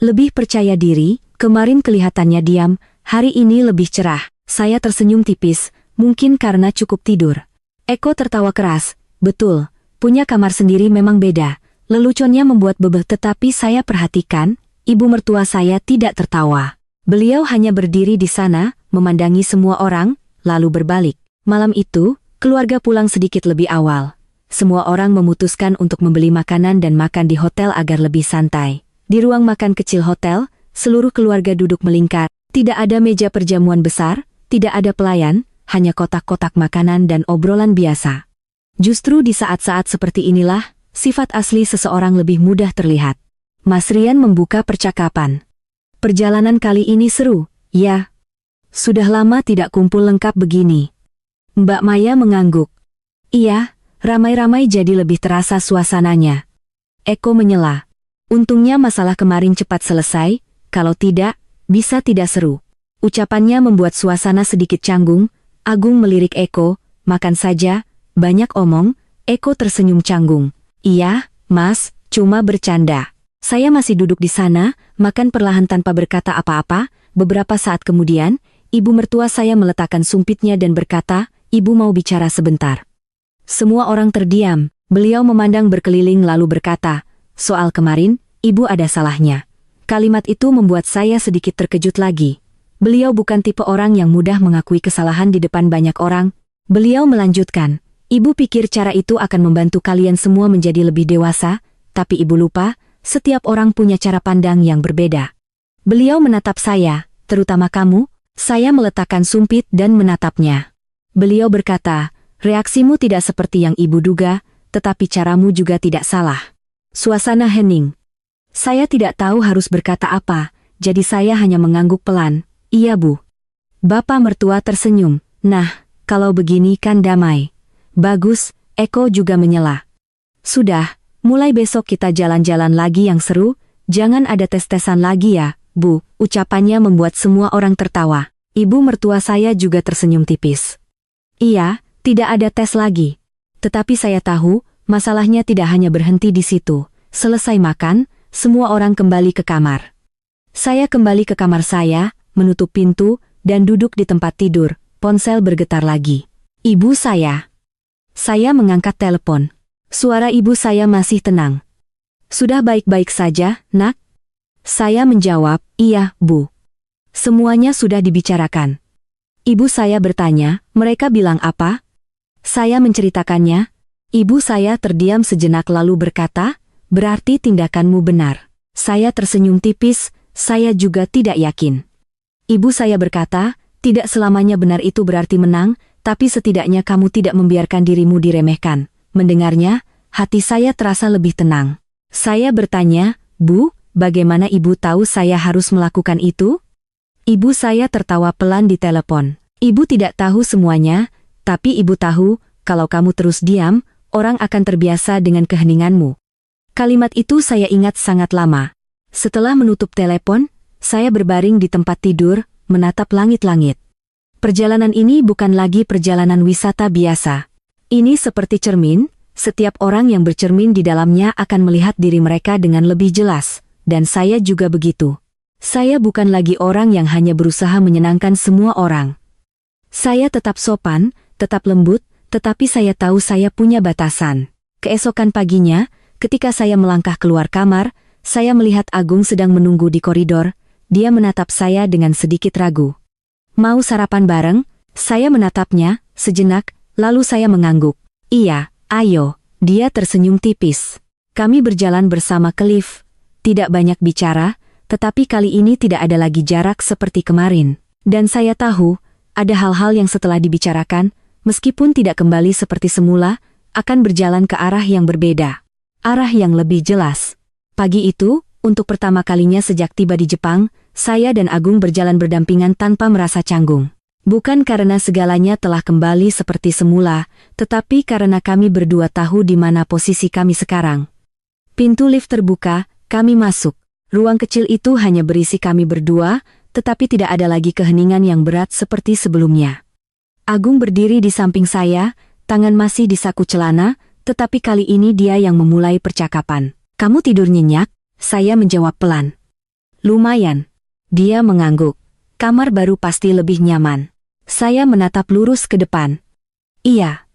"Lebih percaya diri, kemarin kelihatannya diam, hari ini lebih cerah." Saya tersenyum tipis, mungkin karena cukup tidur. Eko tertawa keras, "Betul, punya kamar sendiri memang beda." Leluconnya membuat bebeh, tetapi saya perhatikan, ibu mertua saya tidak tertawa. Beliau hanya berdiri di sana, memandangi semua orang, lalu berbalik. Malam itu, keluarga pulang sedikit lebih awal. Semua orang memutuskan untuk membeli makanan dan makan di hotel agar lebih santai. Di ruang makan kecil hotel, seluruh keluarga duduk melingkar. Tidak ada meja perjamuan besar, tidak ada pelayan, hanya kotak-kotak makanan dan obrolan biasa. Justru di saat-saat seperti inilah, sifat asli seseorang lebih mudah terlihat. Mas Rian membuka percakapan. "Perjalanan kali ini seru, ya? Sudah lama tidak kumpul lengkap begini." Mbak Maya mengangguk. "Iya, ramai-ramai jadi lebih terasa suasananya." Eko menyela. "Untungnya masalah kemarin cepat selesai, kalau tidak, bisa tidak seru." Ucapannya membuat suasana sedikit canggung. Agung melirik Eko, "Makan saja, banyak omong." Eko tersenyum canggung. "Iya, Mas, cuma bercanda." Saya masih duduk di sana, makan perlahan tanpa berkata apa-apa. Beberapa saat kemudian, ibu mertua saya meletakkan sumpitnya dan berkata, "Ibu mau bicara sebentar." Semua orang terdiam. Beliau memandang berkeliling lalu berkata, "Soal kemarin, Ibu ada salahnya." Kalimat itu membuat saya sedikit terkejut lagi. Beliau bukan tipe orang yang mudah mengakui kesalahan di depan banyak orang. Beliau melanjutkan, "Ibu pikir cara itu akan membantu kalian semua menjadi lebih dewasa, tapi Ibu lupa, setiap orang punya cara pandang yang berbeda." Beliau menatap saya, "Terutama kamu." Saya meletakkan sumpit dan menatapnya. Beliau berkata, "Reaksimu tidak seperti yang Ibu duga, tetapi caramu juga tidak salah." Suasana hening. Saya tidak tahu harus berkata apa, jadi saya hanya mengangguk pelan, "Iya Bu." Bapak mertua tersenyum, "Nah, kalau begini kan damai." "Bagus," Eko juga menyela. "Sudah, mulai besok kita jalan-jalan lagi yang seru, jangan ada tes-tesan lagi ya, Bu." Ucapannya membuat semua orang tertawa. Ibu mertua saya juga tersenyum tipis. "Iya, tidak ada tes lagi." Tetapi saya tahu, masalahnya tidak hanya berhenti di situ. Selesai makan, semua orang kembali ke kamar. Saya kembali ke kamar saya, menutup pintu, dan duduk di tempat tidur. Ponsel bergetar lagi. "Ibu saya." Saya mengangkat telepon. Suara ibu saya masih tenang. "Sudah baik-baik saja, Nak?" Saya menjawab, "Iya, Bu. Semuanya sudah dibicarakan." Ibu saya bertanya, "Mereka bilang apa?" Saya menceritakannya. Ibu saya terdiam sejenak lalu berkata, "Berarti tindakanmu benar." Saya tersenyum tipis, saya juga tidak yakin. Ibu saya berkata, "Tidak selamanya benar itu berarti menang, tapi setidaknya kamu tidak membiarkan dirimu diremehkan." Mendengarnya, hati saya terasa lebih tenang. Saya bertanya, "Bu, bagaimana Ibu tahu saya harus melakukan itu?" Ibu saya tertawa pelan di telepon. "Ibu tidak tahu semuanya, tapi Ibu tahu, kalau kamu terus diam, orang akan terbiasa dengan keheninganmu." Kalimat itu saya ingat sangat lama. Setelah menutup telepon, saya berbaring di tempat tidur, menatap langit-langit. Perjalanan ini bukan lagi perjalanan wisata biasa. Ini seperti cermin, setiap orang yang bercermin di dalamnya akan melihat diri mereka dengan lebih jelas, dan saya juga begitu. Saya bukan lagi orang yang hanya berusaha menyenangkan semua orang. Saya tetap sopan, tetap lembut, tetapi saya tahu saya punya batasan. Keesokan paginya, ketika saya melangkah keluar kamar, saya melihat Agung sedang menunggu di koridor. Dia menatap saya dengan sedikit ragu. "Mau sarapan bareng?" Saya menatapnya, sejenak, lalu saya mengangguk. "Iya, ayo." Dia tersenyum tipis. Kami berjalan bersama ke lift. Tidak banyak bicara, tetapi kali ini tidak ada lagi jarak seperti kemarin. Dan saya tahu, ada hal-hal yang setelah dibicarakan, meskipun tidak kembali seperti semula, akan berjalan ke arah yang berbeda. Arah yang lebih jelas. Pagi itu, untuk pertama kalinya sejak tiba di Jepang, saya dan Agung berjalan berdampingan tanpa merasa canggung. Bukan karena segalanya telah kembali seperti semula, tetapi karena kami berdua tahu di mana posisi kami sekarang. Pintu lift terbuka, kami masuk. Ruang kecil itu hanya berisi kami berdua, tetapi tidak ada lagi keheningan yang berat seperti sebelumnya. Agung berdiri di samping saya, tangan masih di saku celana, tetapi kali ini dia yang memulai percakapan. "Kamu tidur nyenyak?" Saya menjawab pelan. "Lumayan." Dia mengangguk. "Kamar baru pasti lebih nyaman." Saya menatap lurus ke depan. "Iya.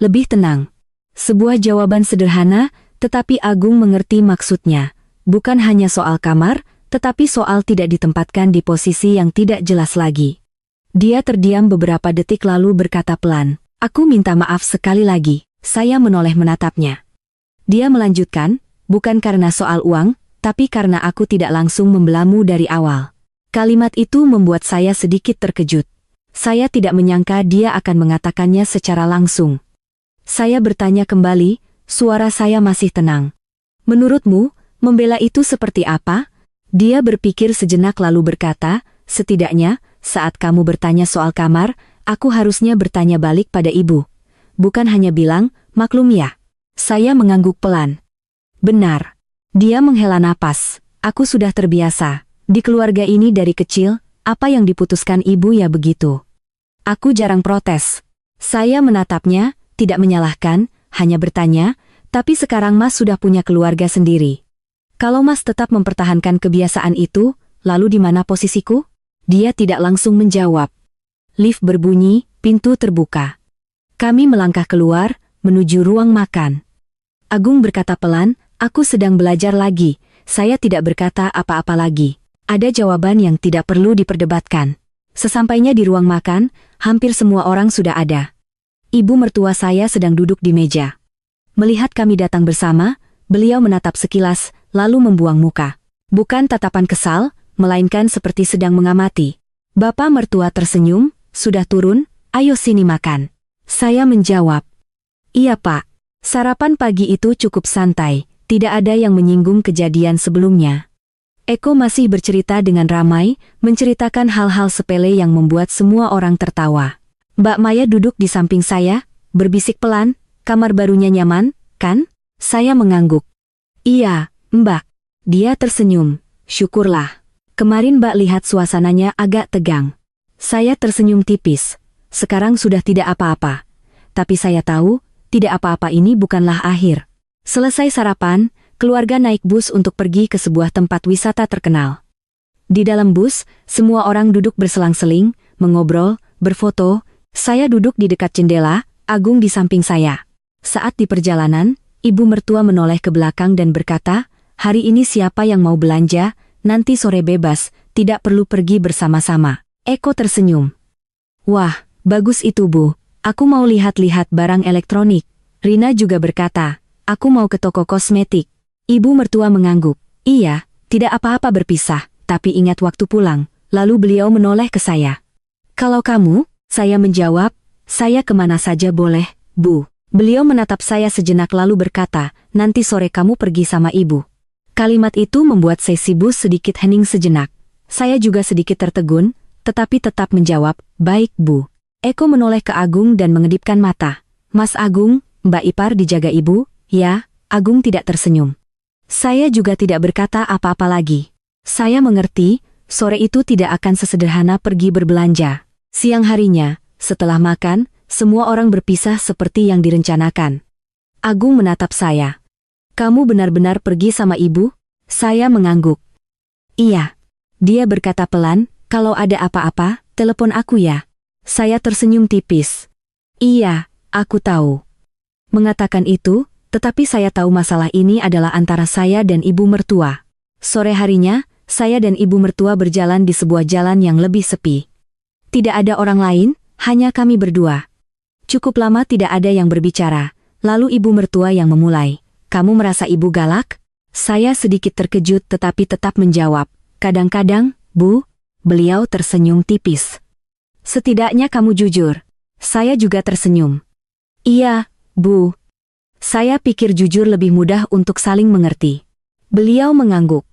Lebih tenang." Sebuah jawaban sederhana, tetapi Agung mengerti maksudnya. Bukan hanya soal kamar, tetapi soal tidak ditempatkan di posisi yang tidak jelas lagi. Dia terdiam beberapa detik lalu berkata pelan, "Aku minta maaf sekali lagi." Saya menoleh menatapnya. Dia melanjutkan, "Bukan karena soal uang, tapi karena aku tidak langsung membelamu dari awal." Kalimat itu membuat saya sedikit terkejut. Saya tidak menyangka dia akan mengatakannya secara langsung. Saya bertanya kembali, suara saya masih tenang. "Menurutmu, membela itu seperti apa?" Dia berpikir sejenak lalu berkata, "Setidaknya, saat kamu bertanya soal kamar, aku harusnya bertanya balik pada ibu. Bukan hanya bilang, maklum ya." Saya mengangguk pelan. "Benar." Dia menghela napas. "Aku sudah terbiasa. Di keluarga ini dari kecil, apa yang diputuskan ibu ya begitu." Aku jarang protes. Saya menatapnya, tidak menyalahkan, hanya bertanya, "Tapi sekarang Mas sudah punya keluarga sendiri. Kalau Mas tetap mempertahankan kebiasaan itu, lalu di mana posisiku?" Dia tidak langsung menjawab. Lift berbunyi, pintu terbuka. Kami melangkah keluar, menuju ruang makan. Agung berkata pelan, "Aku sedang belajar lagi." Saya tidak berkata apa-apa lagi. Ada jawaban yang tidak perlu diperdebatkan. Sesampainya di ruang makan, hampir semua orang sudah ada. Ibu mertua saya sedang duduk di meja. Melihat kami datang bersama, beliau menatap sekilas, lalu membuang muka. Bukan tatapan kesal, melainkan seperti sedang mengamati. Bapak mertua tersenyum, "Sudah turun, ayo sini makan." Saya menjawab, "Iya Pak." Sarapan pagi itu cukup santai, tidak ada yang menyinggung kejadian sebelumnya. Eko masih bercerita dengan ramai, menceritakan hal-hal sepele yang membuat semua orang tertawa. Mbak Maya duduk di samping saya, berbisik pelan, "Kamar barunya nyaman, kan?" Saya mengangguk. "Iya, Mbak." Dia tersenyum, "Syukurlah. Kemarin Mbak lihat suasananya agak tegang." Saya tersenyum tipis. Sekarang sudah tidak apa-apa. Tapi saya tahu, tidak apa-apa ini bukanlah akhir. Selesai sarapan, keluarga naik bus untuk pergi ke sebuah tempat wisata terkenal. Di dalam bus, semua orang duduk berselang-seling, mengobrol, berfoto. Saya duduk di dekat jendela, Agung di samping saya. Saat di perjalanan, ibu mertua menoleh ke belakang dan berkata, "Hari ini siapa yang mau belanja, nanti sore bebas, tidak perlu pergi bersama-sama." Eko tersenyum. "Wah, bagus itu Bu. Aku mau lihat-lihat barang elektronik." Rina juga berkata, "Aku mau ke toko kosmetik." Ibu mertua mengangguk. "Iya, tidak apa-apa berpisah, tapi ingat waktu pulang." Lalu beliau menoleh ke saya. "Kalau kamu?" Saya menjawab, "Saya kemana saja boleh, Bu." Beliau menatap saya sejenak lalu berkata, "Nanti sore kamu pergi sama ibu." Kalimat itu membuat sesi bus sedikit hening sejenak. Saya juga sedikit tertegun, tetapi tetap menjawab, "Baik Bu." Eko menoleh ke Agung dan mengedipkan mata. "Mas Agung, Mbak Ipar dijaga ibu, ya?" Agung tidak tersenyum. Saya juga tidak berkata apa-apa lagi. Saya mengerti, sore itu tidak akan sesederhana pergi berbelanja. Siang harinya, setelah makan, semua orang berpisah seperti yang direncanakan. Agung menatap saya. "Kamu benar-benar pergi sama ibu?" Saya mengangguk. "Iya." Dia berkata pelan, "Kalau ada apa-apa, telepon aku ya." Saya tersenyum tipis. "Iya, aku tahu." Mengatakan itu, tetapi saya tahu masalah ini adalah antara saya dan ibu mertua. Sore harinya, saya dan ibu mertua berjalan di sebuah jalan yang lebih sepi. Tidak ada orang lain, hanya kami berdua. Cukup lama tidak ada yang berbicara, lalu ibu mertua yang memulai. "Kamu merasa ibu galak?" Saya sedikit terkejut tetapi tetap menjawab, "Kadang-kadang, Bu." Beliau tersenyum tipis. "Setidaknya kamu jujur." Saya juga tersenyum. Iya, Bu. Saya pikir jujur lebih mudah untuk saling mengerti. Beliau mengangguk.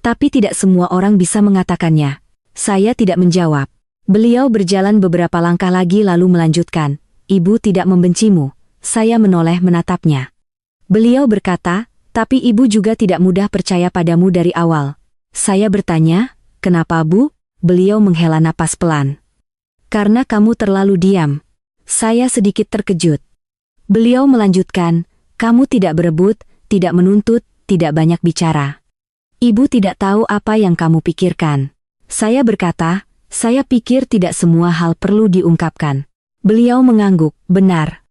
Tapi tidak semua orang bisa mengatakannya. Saya tidak menjawab. Beliau berjalan beberapa langkah lagi lalu melanjutkan. Ibu tidak membencimu. Saya menoleh menatapnya. Beliau berkata, tapi ibu juga tidak mudah percaya padamu dari awal. Saya bertanya, kenapa Bu? Beliau menghela napas pelan. Karena kamu terlalu diam. Saya sedikit terkejut. Beliau melanjutkan, kamu tidak berebut, tidak menuntut, tidak banyak bicara. Ibu tidak tahu apa yang kamu pikirkan. Saya berkata, saya pikir tidak semua hal perlu diungkapkan. Beliau mengangguk, benar.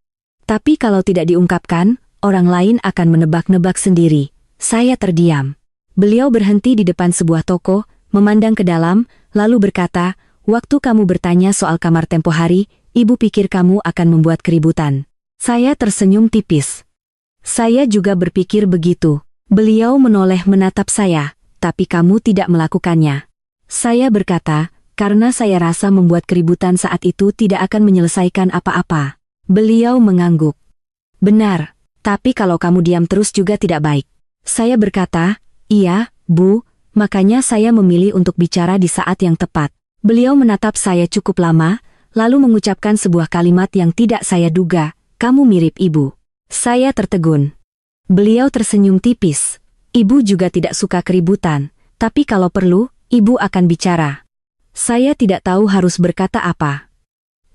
Tapi kalau tidak diungkapkan, orang lain akan menebak-nebak sendiri. Saya terdiam. Beliau berhenti di depan sebuah toko, memandang ke dalam, lalu berkata, waktu kamu bertanya soal kamar tempo hari, ibu pikir kamu akan membuat keributan. Saya tersenyum tipis. Saya juga berpikir begitu. Beliau menoleh menatap saya, tapi kamu tidak melakukannya. Saya berkata, karena saya rasa membuat keributan saat itu tidak akan menyelesaikan apa-apa. Beliau mengangguk. Benar, tapi kalau kamu diam terus juga tidak baik. Saya berkata, iya, Bu, makanya saya memilih untuk bicara di saat yang tepat. Beliau menatap saya cukup lama, lalu mengucapkan sebuah kalimat yang tidak saya duga, kamu mirip ibu. Saya tertegun. Beliau tersenyum tipis. Ibu juga tidak suka keributan, tapi kalau perlu, ibu akan bicara. Saya tidak tahu harus berkata apa.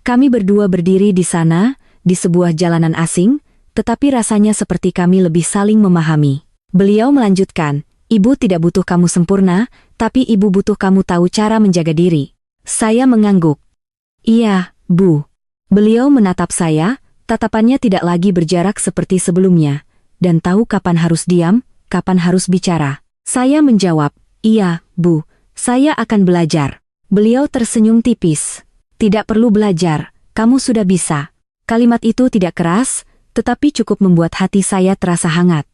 Kami berdua berdiri di sana, di sebuah jalanan asing, tetapi rasanya seperti kami lebih saling memahami. Beliau melanjutkan, ibu tidak butuh kamu sempurna, tapi ibu butuh kamu tahu cara menjaga diri. Saya mengangguk. Iya, Bu. Beliau menatap saya, tatapannya tidak lagi berjarak seperti sebelumnya, dan tahu kapan harus diam, kapan harus bicara. Saya menjawab, iya, Bu, saya akan belajar. Beliau tersenyum tipis. Tidak perlu belajar, kamu sudah bisa. Kalimat itu tidak keras, tetapi cukup membuat hati saya terasa hangat.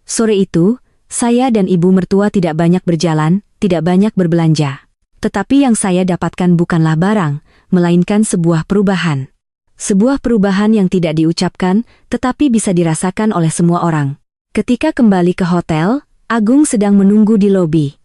Sore itu, saya dan ibu mertua tidak banyak berjalan, tidak banyak berbelanja. Tetapi yang saya dapatkan bukanlah barang, melainkan sebuah perubahan. Sebuah perubahan yang tidak diucapkan, tetapi bisa dirasakan oleh semua orang. Ketika kembali ke hotel, Agung sedang menunggu di lobi.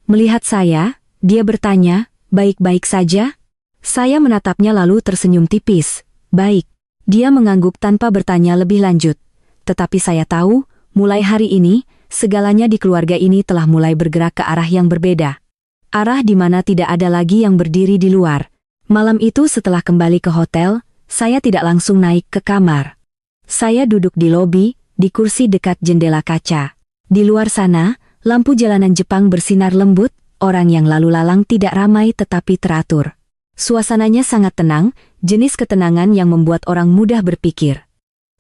Melihat saya, dia bertanya, baik-baik saja? Saya menatapnya lalu tersenyum tipis. Baik. Dia mengangguk tanpa bertanya lebih lanjut. Tetapi saya tahu, mulai hari ini, segalanya di keluarga ini telah mulai bergerak ke arah yang berbeda. Arah di mana tidak ada lagi yang berdiri di luar. Malam itu setelah kembali ke hotel, saya tidak langsung naik ke kamar. Saya duduk di lobi, di kursi dekat jendela kaca. Di luar sana, lampu jalanan Jepang bersinar lembut, orang yang lalu lalang tidak ramai tetapi teratur. Suasananya sangat tenang, jenis ketenangan yang membuat orang mudah berpikir.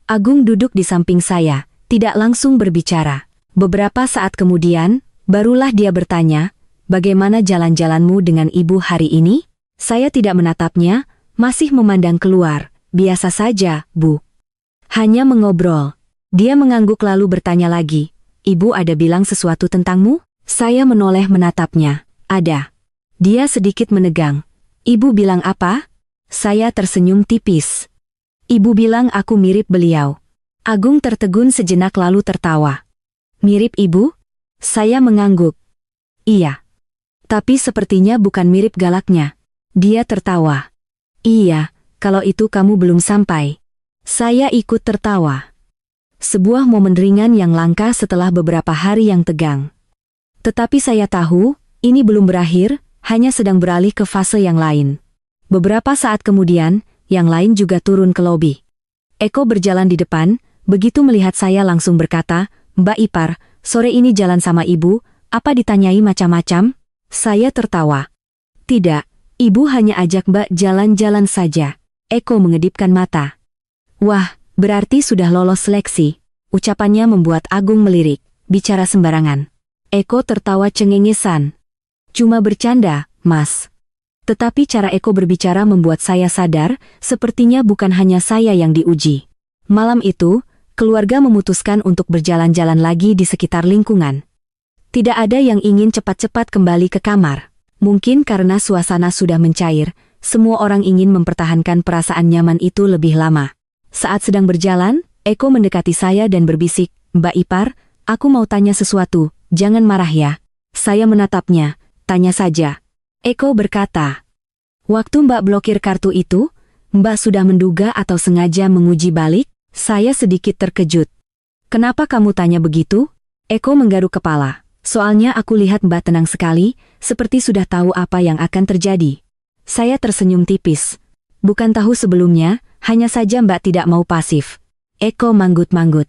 Agung duduk di samping saya, tidak langsung berbicara. Beberapa saat kemudian, barulah dia bertanya, bagaimana jalan-jalanmu dengan ibu hari ini? Saya tidak menatapnya, masih memandang keluar. Biasa saja, Bu. Hanya mengobrol. Dia mengangguk lalu bertanya lagi, ibu ada bilang sesuatu tentangmu? Saya menoleh menatapnya. Ada. Dia sedikit menegang. Ibu bilang apa? Saya tersenyum tipis. Ibu bilang aku mirip beliau. Agung tertegun sejenak lalu tertawa. Mirip ibu? Saya mengangguk. Iya. Tapi sepertinya bukan mirip galaknya. Dia tertawa. Iya, kalau itu kamu belum sampai. Saya ikut tertawa. Sebuah momen ringan yang langka setelah beberapa hari yang tegang. Tetapi saya tahu, ini belum berakhir, hanya sedang beralih ke fase yang lain. Beberapa saat kemudian, yang lain juga turun ke lobi. Eko berjalan di depan, begitu melihat saya langsung berkata, Mbak Ipar, sore ini jalan sama ibu, apa ditanyai macam-macam? Saya tertawa. Tidak, ibu hanya ajak Mbak jalan-jalan saja. Eko mengedipkan mata. Wah, berarti sudah lolos seleksi. Ucapannya membuat Agung melirik, bicara sembarangan. Eko tertawa cengengesan. Cuma bercanda, Mas. Tetapi cara Eko berbicara membuat saya sadar, sepertinya bukan hanya saya yang diuji. Malam itu, keluarga memutuskan untuk berjalan-jalan lagi di sekitar lingkungan. Tidak ada yang ingin cepat-cepat kembali ke kamar. Mungkin karena suasana sudah mencair, semua orang ingin mempertahankan perasaan nyaman itu lebih lama. Saat sedang berjalan, Eko mendekati saya dan berbisik, "Mbak Ipar, aku mau tanya sesuatu, jangan marah ya." Saya menatapnya, "Tanya saja." Eko berkata, "Waktu Mbak blokir kartu itu, Mbak sudah menduga atau sengaja menguji balik?" Saya sedikit terkejut. "Kenapa kamu tanya begitu?" Eko menggaruk kepala. "Soalnya aku lihat Mbak tenang sekali, seperti sudah tahu apa yang akan terjadi." Saya tersenyum tipis. "Bukan tahu sebelumnya, hanya saja Mbak tidak mau pasif." Eko manggut-manggut.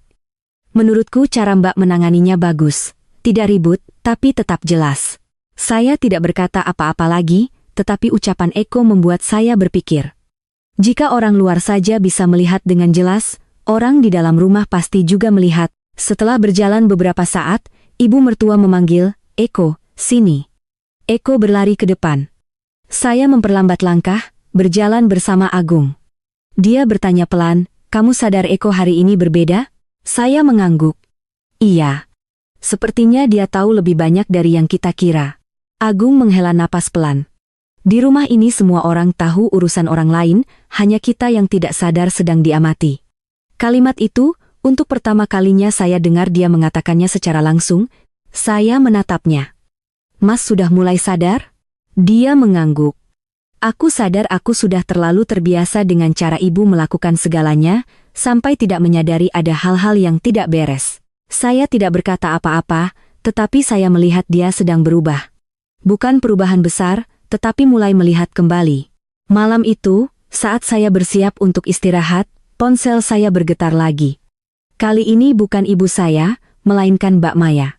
"Menurutku cara Mbak menanganinya bagus. Tidak ribut, tapi tetap jelas." Saya tidak berkata apa-apa lagi, tetapi ucapan Eko membuat saya berpikir. Jika orang luar saja bisa melihat dengan jelas, orang di dalam rumah pasti juga melihat. Setelah berjalan beberapa saat, ibu mertua memanggil, "Eko, sini." Eko berlari ke depan. Saya memperlambat langkah, berjalan bersama Agung. Dia bertanya pelan, "Kamu sadar Eko hari ini berbeda?" Saya mengangguk. "Iya. Sepertinya dia tahu lebih banyak dari yang kita kira." Agung menghela napas pelan. "Di rumah ini semua orang tahu urusan orang lain, hanya kita yang tidak sadar sedang diamati." Kalimat itu, untuk pertama kalinya saya dengar dia mengatakannya secara langsung. Saya menatapnya. "Mas sudah mulai sadar?" Dia mengangguk. "Aku sadar aku sudah terlalu terbiasa dengan cara ibu melakukan segalanya, sampai tidak menyadari ada hal-hal yang tidak beres." Saya tidak berkata apa-apa, tetapi saya melihat dia sedang berubah. Bukan perubahan besar, tetapi mulai melihat kembali. Malam itu, saat saya bersiap untuk istirahat, ponsel saya bergetar lagi. Kali ini bukan ibu saya, melainkan Mbak Maya.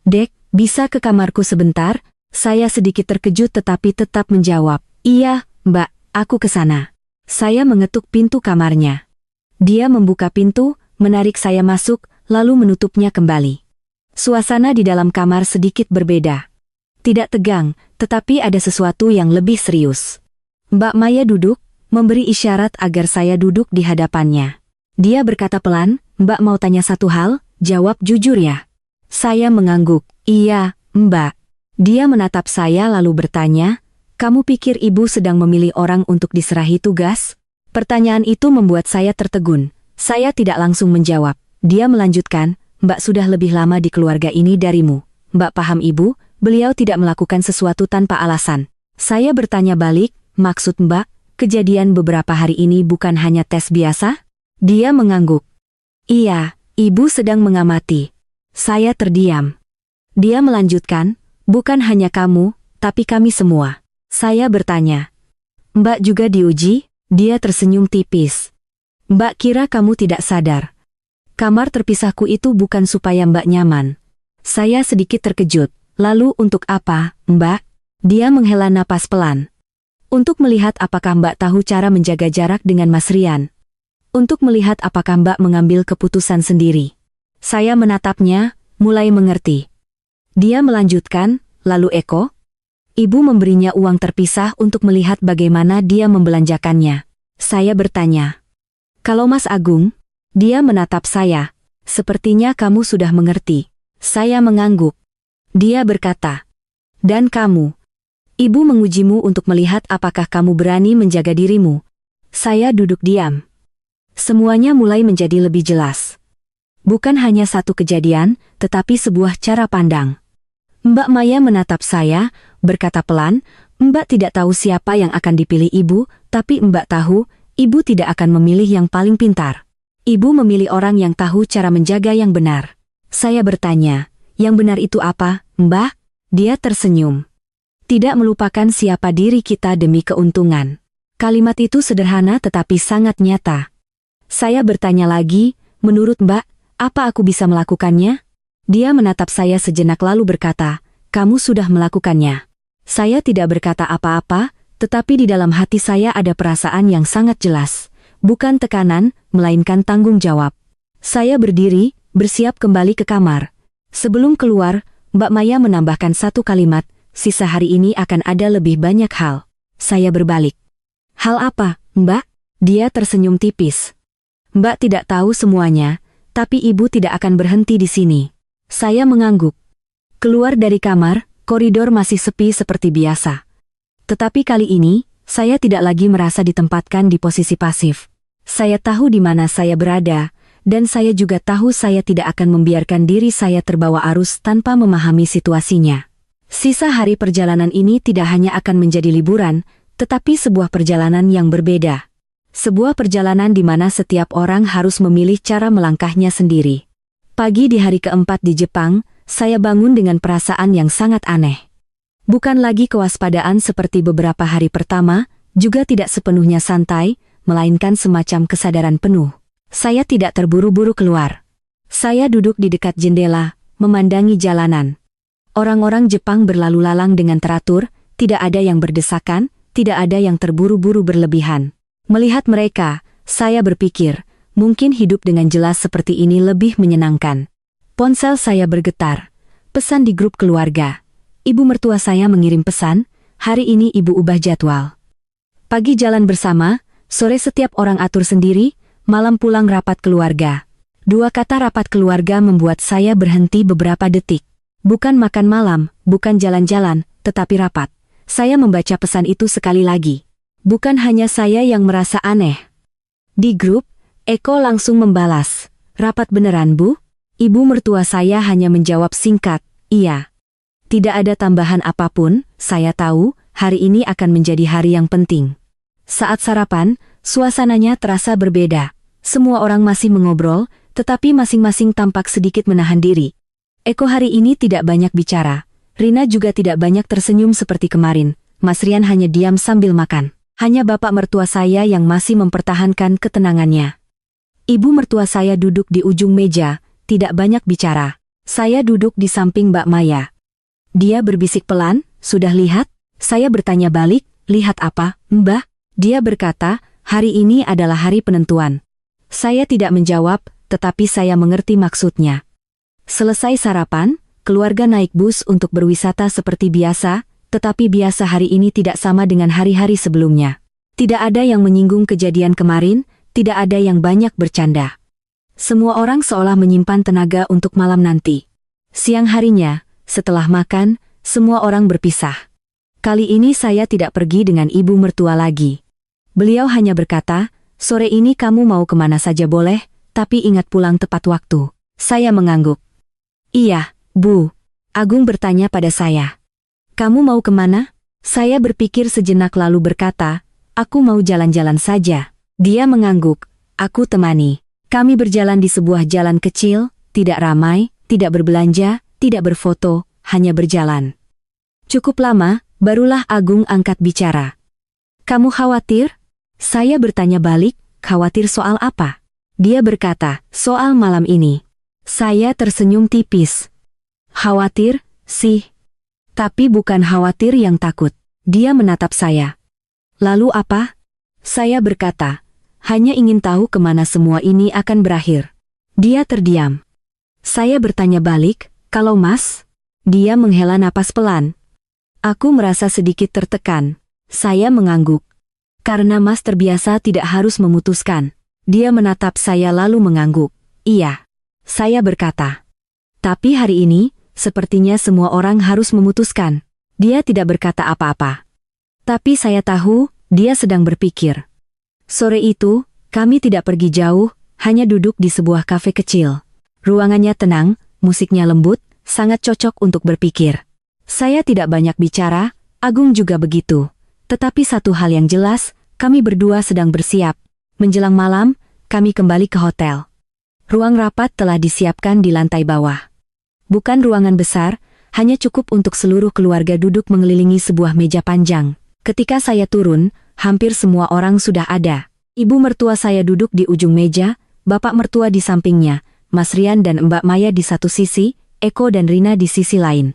"Dek, bisa ke kamarku sebentar?" Saya sedikit terkejut tetapi tetap menjawab, "Iya, Mbak, aku ke sana." Saya mengetuk pintu kamarnya. Dia membuka pintu, menarik saya masuk, lalu menutupnya kembali. Suasana di dalam kamar sedikit berbeda. Tidak tegang, tetapi ada sesuatu yang lebih serius. Mbak Maya duduk, memberi isyarat agar saya duduk di hadapannya. Dia berkata pelan, "Mbak mau tanya satu hal, jawab jujur ya." Saya mengangguk, "Iya, Mbak." Dia menatap saya lalu bertanya, "Kamu pikir ibu sedang memilih orang untuk diserahi tugas?" Pertanyaan itu membuat saya tertegun. Saya tidak langsung menjawab. Dia melanjutkan, "Mbak sudah lebih lama di keluarga ini darimu. Mbak paham ibu, beliau tidak melakukan sesuatu tanpa alasan." Saya bertanya balik, "Maksud Mbak, kejadian beberapa hari ini bukan hanya tes biasa?" Dia mengangguk. "Iya, ibu sedang mengamati." Saya terdiam. Dia melanjutkan, "Bukan hanya kamu, tapi kami semua." Saya bertanya, "Mbak juga diuji?" Dia tersenyum tipis. "Mbak kira kamu tidak sadar. Kamar terpisahku itu bukan supaya Mbak nyaman." Saya sedikit terkejut. "Lalu untuk apa, Mbak?" Dia menghela napas pelan. "Untuk melihat apakah Mbak tahu cara menjaga jarak dengan Mas Rian. Untuk melihat apakah Mbak mengambil keputusan sendiri." Saya menatapnya, mulai mengerti. Dia melanjutkan, "Lalu Eko?" Ibu memberinya uang terpisah untuk melihat bagaimana dia membelanjakannya. Saya bertanya, "Kalau Mas Agung?" Dia menatap saya. "Sepertinya kamu sudah mengerti." Saya mengangguk. Dia berkata, "Dan kamu? Ibu mengujimu untuk melihat apakah kamu berani menjaga dirimu." Saya duduk diam. Semuanya mulai menjadi lebih jelas. Bukan hanya satu kejadian, tetapi sebuah cara pandang. Mbak Maya menatap saya, berkata pelan, "Mbak tidak tahu siapa yang akan dipilih ibu, tapi Mbak tahu, ibu tidak akan memilih yang paling pintar. Ibu memilih orang yang tahu cara menjaga yang benar." Saya bertanya, "Yang benar itu apa, Mbak?" Dia tersenyum. "Tidak melupakan siapa diri kita demi keuntungan." Kalimat itu sederhana tetapi sangat nyata. Saya bertanya lagi, "Menurut Mbak, apa aku bisa melakukannya?" Dia menatap saya sejenak lalu berkata, "Kamu sudah melakukannya." Saya tidak berkata apa-apa, tetapi di dalam hati saya ada perasaan yang sangat jelas. Bukan tekanan, melainkan tanggung jawab. Saya berdiri, bersiap kembali ke kamar. Sebelum keluar, Mbak Maya menambahkan satu kalimat, "Sisa hari ini akan ada lebih banyak hal." Saya berbalik. "Hal apa, Mbak?" Dia tersenyum tipis. "Mbak tidak tahu semuanya, tapi ibu tidak akan berhenti di sini." Saya mengangguk. Keluar dari kamar, koridor masih sepi seperti biasa. Tetapi kali ini, Saya tidak lagi merasa ditempatkan di posisi pasif. Saya tahu di mana saya berada, dan saya juga tahu saya tidak akan membiarkan diri saya terbawa arus tanpa memahami situasinya. Sisa hari perjalanan ini tidak hanya akan menjadi liburan, tetapi sebuah perjalanan yang berbeda. Sebuah perjalanan di mana setiap orang harus memilih cara melangkahnya sendiri. Pagi di hari keempat di Jepang, saya bangun dengan perasaan yang sangat aneh. Bukan lagi kewaspadaan seperti beberapa hari pertama, juga tidak sepenuhnya santai, melainkan semacam kesadaran penuh. Saya tidak terburu-buru keluar. Saya duduk di dekat jendela, memandangi jalanan. Orang-orang Jepang berlalu lalang dengan teratur, tidak ada yang berdesakan, tidak ada yang terburu-buru berlebihan. Melihat mereka, saya berpikir, mungkin hidup dengan jelas seperti ini lebih menyenangkan. Ponsel saya bergetar. Pesan di grup keluarga. Ibu mertua saya mengirim pesan, hari ini ibu ubah jadwal. Pagi jalan bersama, sore setiap orang atur sendiri, malam pulang rapat keluarga. Dua kata rapat keluarga membuat saya berhenti beberapa detik. Bukan makan malam, bukan jalan-jalan, tetapi rapat. Saya membaca pesan itu sekali lagi. Bukan hanya saya yang merasa aneh. Di grup, Eko langsung membalas, "Rapat beneran, Bu?" Ibu mertua saya hanya menjawab singkat, "Iya." Tidak ada tambahan apapun, saya tahu, hari ini akan menjadi hari yang penting. Saat sarapan, suasananya terasa berbeda. Semua orang masih mengobrol, tetapi masing-masing tampak sedikit menahan diri. Eko hari ini tidak banyak bicara. Rina juga tidak banyak tersenyum seperti kemarin. Mas Rian hanya diam sambil makan. Hanya bapak mertua saya yang masih mempertahankan ketenangannya. Ibu mertua saya duduk di ujung meja, tidak banyak bicara. Saya duduk di samping Mbak Maya. Dia berbisik pelan, "Sudah lihat?" Saya bertanya balik, "Lihat apa, Mbah?" Dia berkata, "Hari ini adalah hari penentuan." Saya tidak menjawab, tetapi saya mengerti maksudnya. Selesai sarapan, keluarga naik bus untuk berwisata seperti biasa, tetapi biasa hari ini tidak sama dengan hari-hari sebelumnya. Tidak ada yang menyinggung kejadian kemarin, tidak ada yang banyak bercanda. Semua orang seolah menyimpan tenaga untuk malam nanti. Siang harinya, setelah makan, semua orang berpisah. Kali ini saya tidak pergi dengan ibu mertua lagi. Beliau hanya berkata, "Sore ini kamu mau kemana saja boleh, tapi ingat pulang tepat waktu." Saya mengangguk. "Iya, Bu." Agung bertanya pada saya. "Kamu mau kemana?" Saya berpikir sejenak lalu berkata, "Aku mau jalan-jalan saja." Dia mengangguk. "Aku temani." Kami berjalan di sebuah jalan kecil, tidak ramai, tidak berbelanja, tidak berfoto, hanya berjalan. Cukup lama, barulah Agung angkat bicara. "Kamu khawatir?" Saya bertanya balik, "Khawatir soal apa?" Dia berkata, "Soal malam ini." Saya tersenyum tipis. "Khawatir, sih. Tapi bukan khawatir yang takut." Dia menatap saya. "Lalu apa?" Saya berkata, "Hanya ingin tahu kemana semua ini akan berakhir." Dia terdiam. Saya bertanya balik, "Kalau Mas?" Dia menghela napas pelan. Aku merasa sedikit tertekan. Saya mengangguk. "Karena Mas terbiasa tidak harus memutuskan." Dia menatap saya lalu mengangguk. "Iya." Saya berkata. "Tapi hari ini, sepertinya semua orang harus memutuskan." Dia tidak berkata apa-apa. Tapi saya tahu, dia sedang berpikir. Sore itu, kami tidak pergi jauh, hanya duduk di sebuah kafe kecil. Ruangannya tenang, musiknya lembut, sangat cocok untuk berpikir. Saya tidak banyak bicara, Agung juga begitu. Tetapi satu hal yang jelas, kami berdua sedang bersiap. Menjelang malam, kami kembali ke hotel. Ruang rapat telah disiapkan di lantai bawah. Bukan ruangan besar, hanya cukup untuk seluruh keluarga duduk mengelilingi sebuah meja panjang. Ketika saya turun, hampir semua orang sudah ada. Ibu mertua saya duduk di ujung meja, bapak mertua di sampingnya, Mas Rian dan Mbak Maya di satu sisi, Eko dan Rina di sisi lain.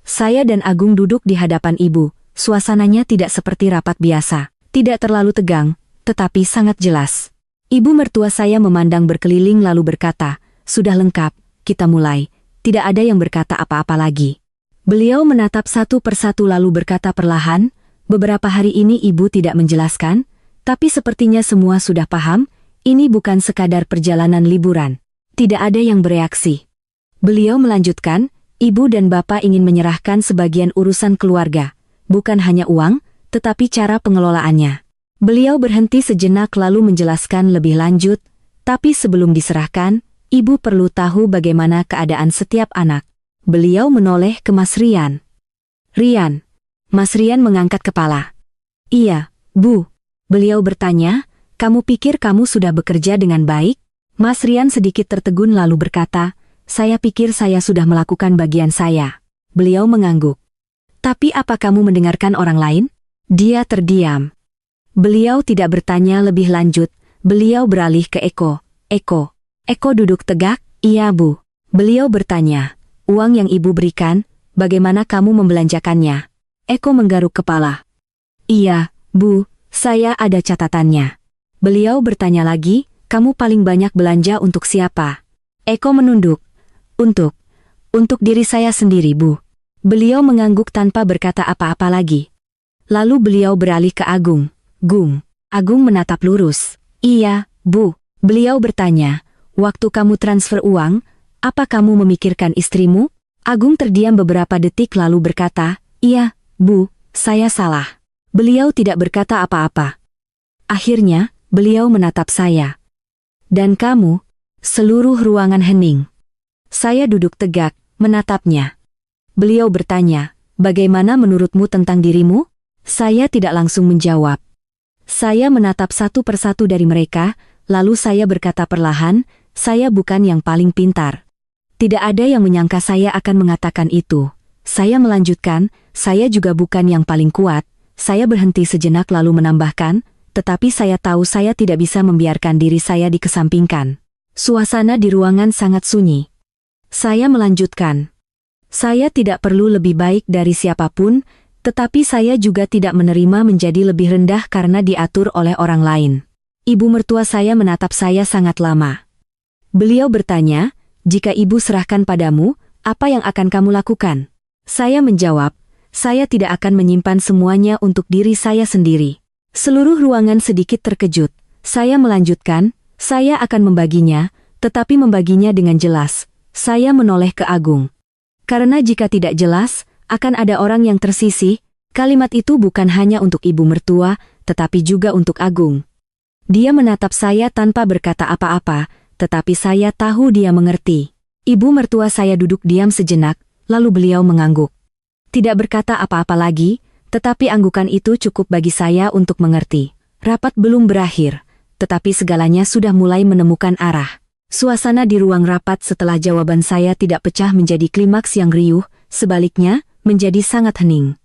Saya dan Agung duduk di hadapan ibu, suasananya tidak seperti rapat biasa, tidak terlalu tegang, tetapi sangat jelas. Ibu mertua saya memandang berkeliling lalu berkata, "Sudah lengkap, kita mulai." Tidak ada yang berkata apa-apa lagi. Beliau menatap satu persatu lalu berkata perlahan, "Beberapa hari ini ibu tidak menjelaskan, tapi sepertinya semua sudah paham, ini bukan sekadar perjalanan liburan." Tidak ada yang bereaksi. Beliau melanjutkan, "Ibu dan bapak ingin menyerahkan sebagian urusan keluarga, bukan hanya uang, tetapi cara pengelolaannya. Beliau berhenti sejenak lalu menjelaskan lebih lanjut, tapi sebelum diserahkan, ibu perlu tahu bagaimana keadaan setiap anak. Beliau menoleh ke Mas Rian. Rian. Mas Rian mengangkat kepala. Iya, Bu. Beliau bertanya, kamu pikir kamu sudah bekerja dengan baik? Mas Rian sedikit tertegun lalu berkata, saya pikir saya sudah melakukan bagian saya. Beliau mengangguk. Tapi apa kamu mendengarkan orang lain? Dia terdiam. Beliau tidak bertanya lebih lanjut, beliau beralih ke Eko. Eko duduk tegak, iya Bu. Beliau bertanya, uang yang ibu berikan, bagaimana kamu membelanjakannya? Eko menggaruk kepala. Iya, Bu, saya ada catatannya. Beliau bertanya lagi, kamu paling banyak belanja untuk siapa? Eko menunduk. Untuk diri saya sendiri, Bu. Beliau mengangguk tanpa berkata apa-apa lagi. Lalu beliau beralih ke Agung. Agung menatap lurus. Iya, Bu. Beliau bertanya, waktu kamu transfer uang, apa kamu memikirkan istrimu? Agung terdiam beberapa detik lalu berkata, iya, Bu, saya salah. Beliau tidak berkata apa-apa. Akhirnya, beliau menatap saya. Dan kamu? Seluruh ruangan hening. Saya duduk tegak, menatapnya. Beliau bertanya, bagaimana menurutmu tentang dirimu? Saya tidak langsung menjawab. Saya menatap satu persatu dari mereka, lalu saya berkata perlahan, saya bukan yang paling pintar. Tidak ada yang menyangka saya akan mengatakan itu. Saya melanjutkan, saya juga bukan yang paling kuat. Saya berhenti sejenak lalu menambahkan, tetapi saya tahu saya tidak bisa membiarkan diri saya dikesampingkan. Suasana di ruangan sangat sunyi. Saya melanjutkan. Saya tidak perlu lebih baik dari siapapun, tetapi saya juga tidak menerima menjadi lebih rendah karena diatur oleh orang lain. Ibu mertua saya menatap saya sangat lama. Beliau bertanya, jika ibu serahkan padamu, apa yang akan kamu lakukan? Saya menjawab, saya tidak akan menyimpan semuanya untuk diri saya sendiri. Seluruh ruangan sedikit terkejut. Saya melanjutkan, saya akan membaginya, tetapi membaginya dengan jelas. Saya menoleh ke Agung. Karena jika tidak jelas, akan ada orang yang tersisih. Kalimat itu bukan hanya untuk ibu mertua, tetapi juga untuk Agung. Dia menatap saya tanpa berkata apa-apa, tetapi saya tahu dia mengerti. Ibu mertua saya duduk diam sejenak, lalu beliau mengangguk. Tidak berkata apa-apa lagi, tetapi anggukan itu cukup bagi saya untuk mengerti. Rapat belum berakhir, tetapi segalanya sudah mulai menemukan arah. Suasana di ruang rapat setelah jawaban saya tidak pecah menjadi klimaks yang riuh, sebaliknya, menjadi sangat hening.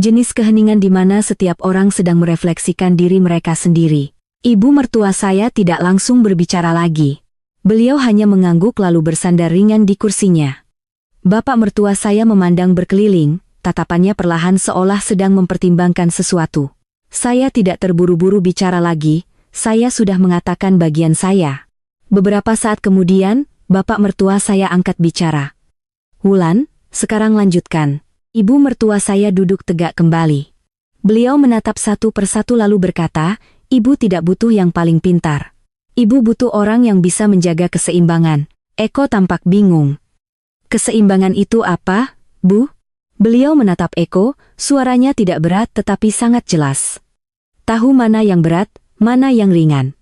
Jenis keheningan di mana setiap orang sedang merefleksikan diri mereka sendiri. Ibu mertua saya tidak langsung berbicara lagi. Beliau hanya mengangguk lalu bersandar ringan di kursinya. Bapak mertua saya memandang berkeliling, tatapannya perlahan seolah sedang mempertimbangkan sesuatu. Saya tidak terburu-buru bicara lagi, saya sudah mengatakan bagian saya. Beberapa saat kemudian, bapak mertua saya angkat bicara. Wulan, sekarang lanjutkan. Ibu mertua saya duduk tegak kembali. Beliau menatap satu persatu lalu berkata, ibu tidak butuh yang paling pintar. Ibu butuh orang yang bisa menjaga keseimbangan. Eko tampak bingung. Keseimbangan itu apa, Bu? Beliau menatap Eko, suaranya tidak berat tetapi sangat jelas. Tahu mana yang berat, mana yang ringan.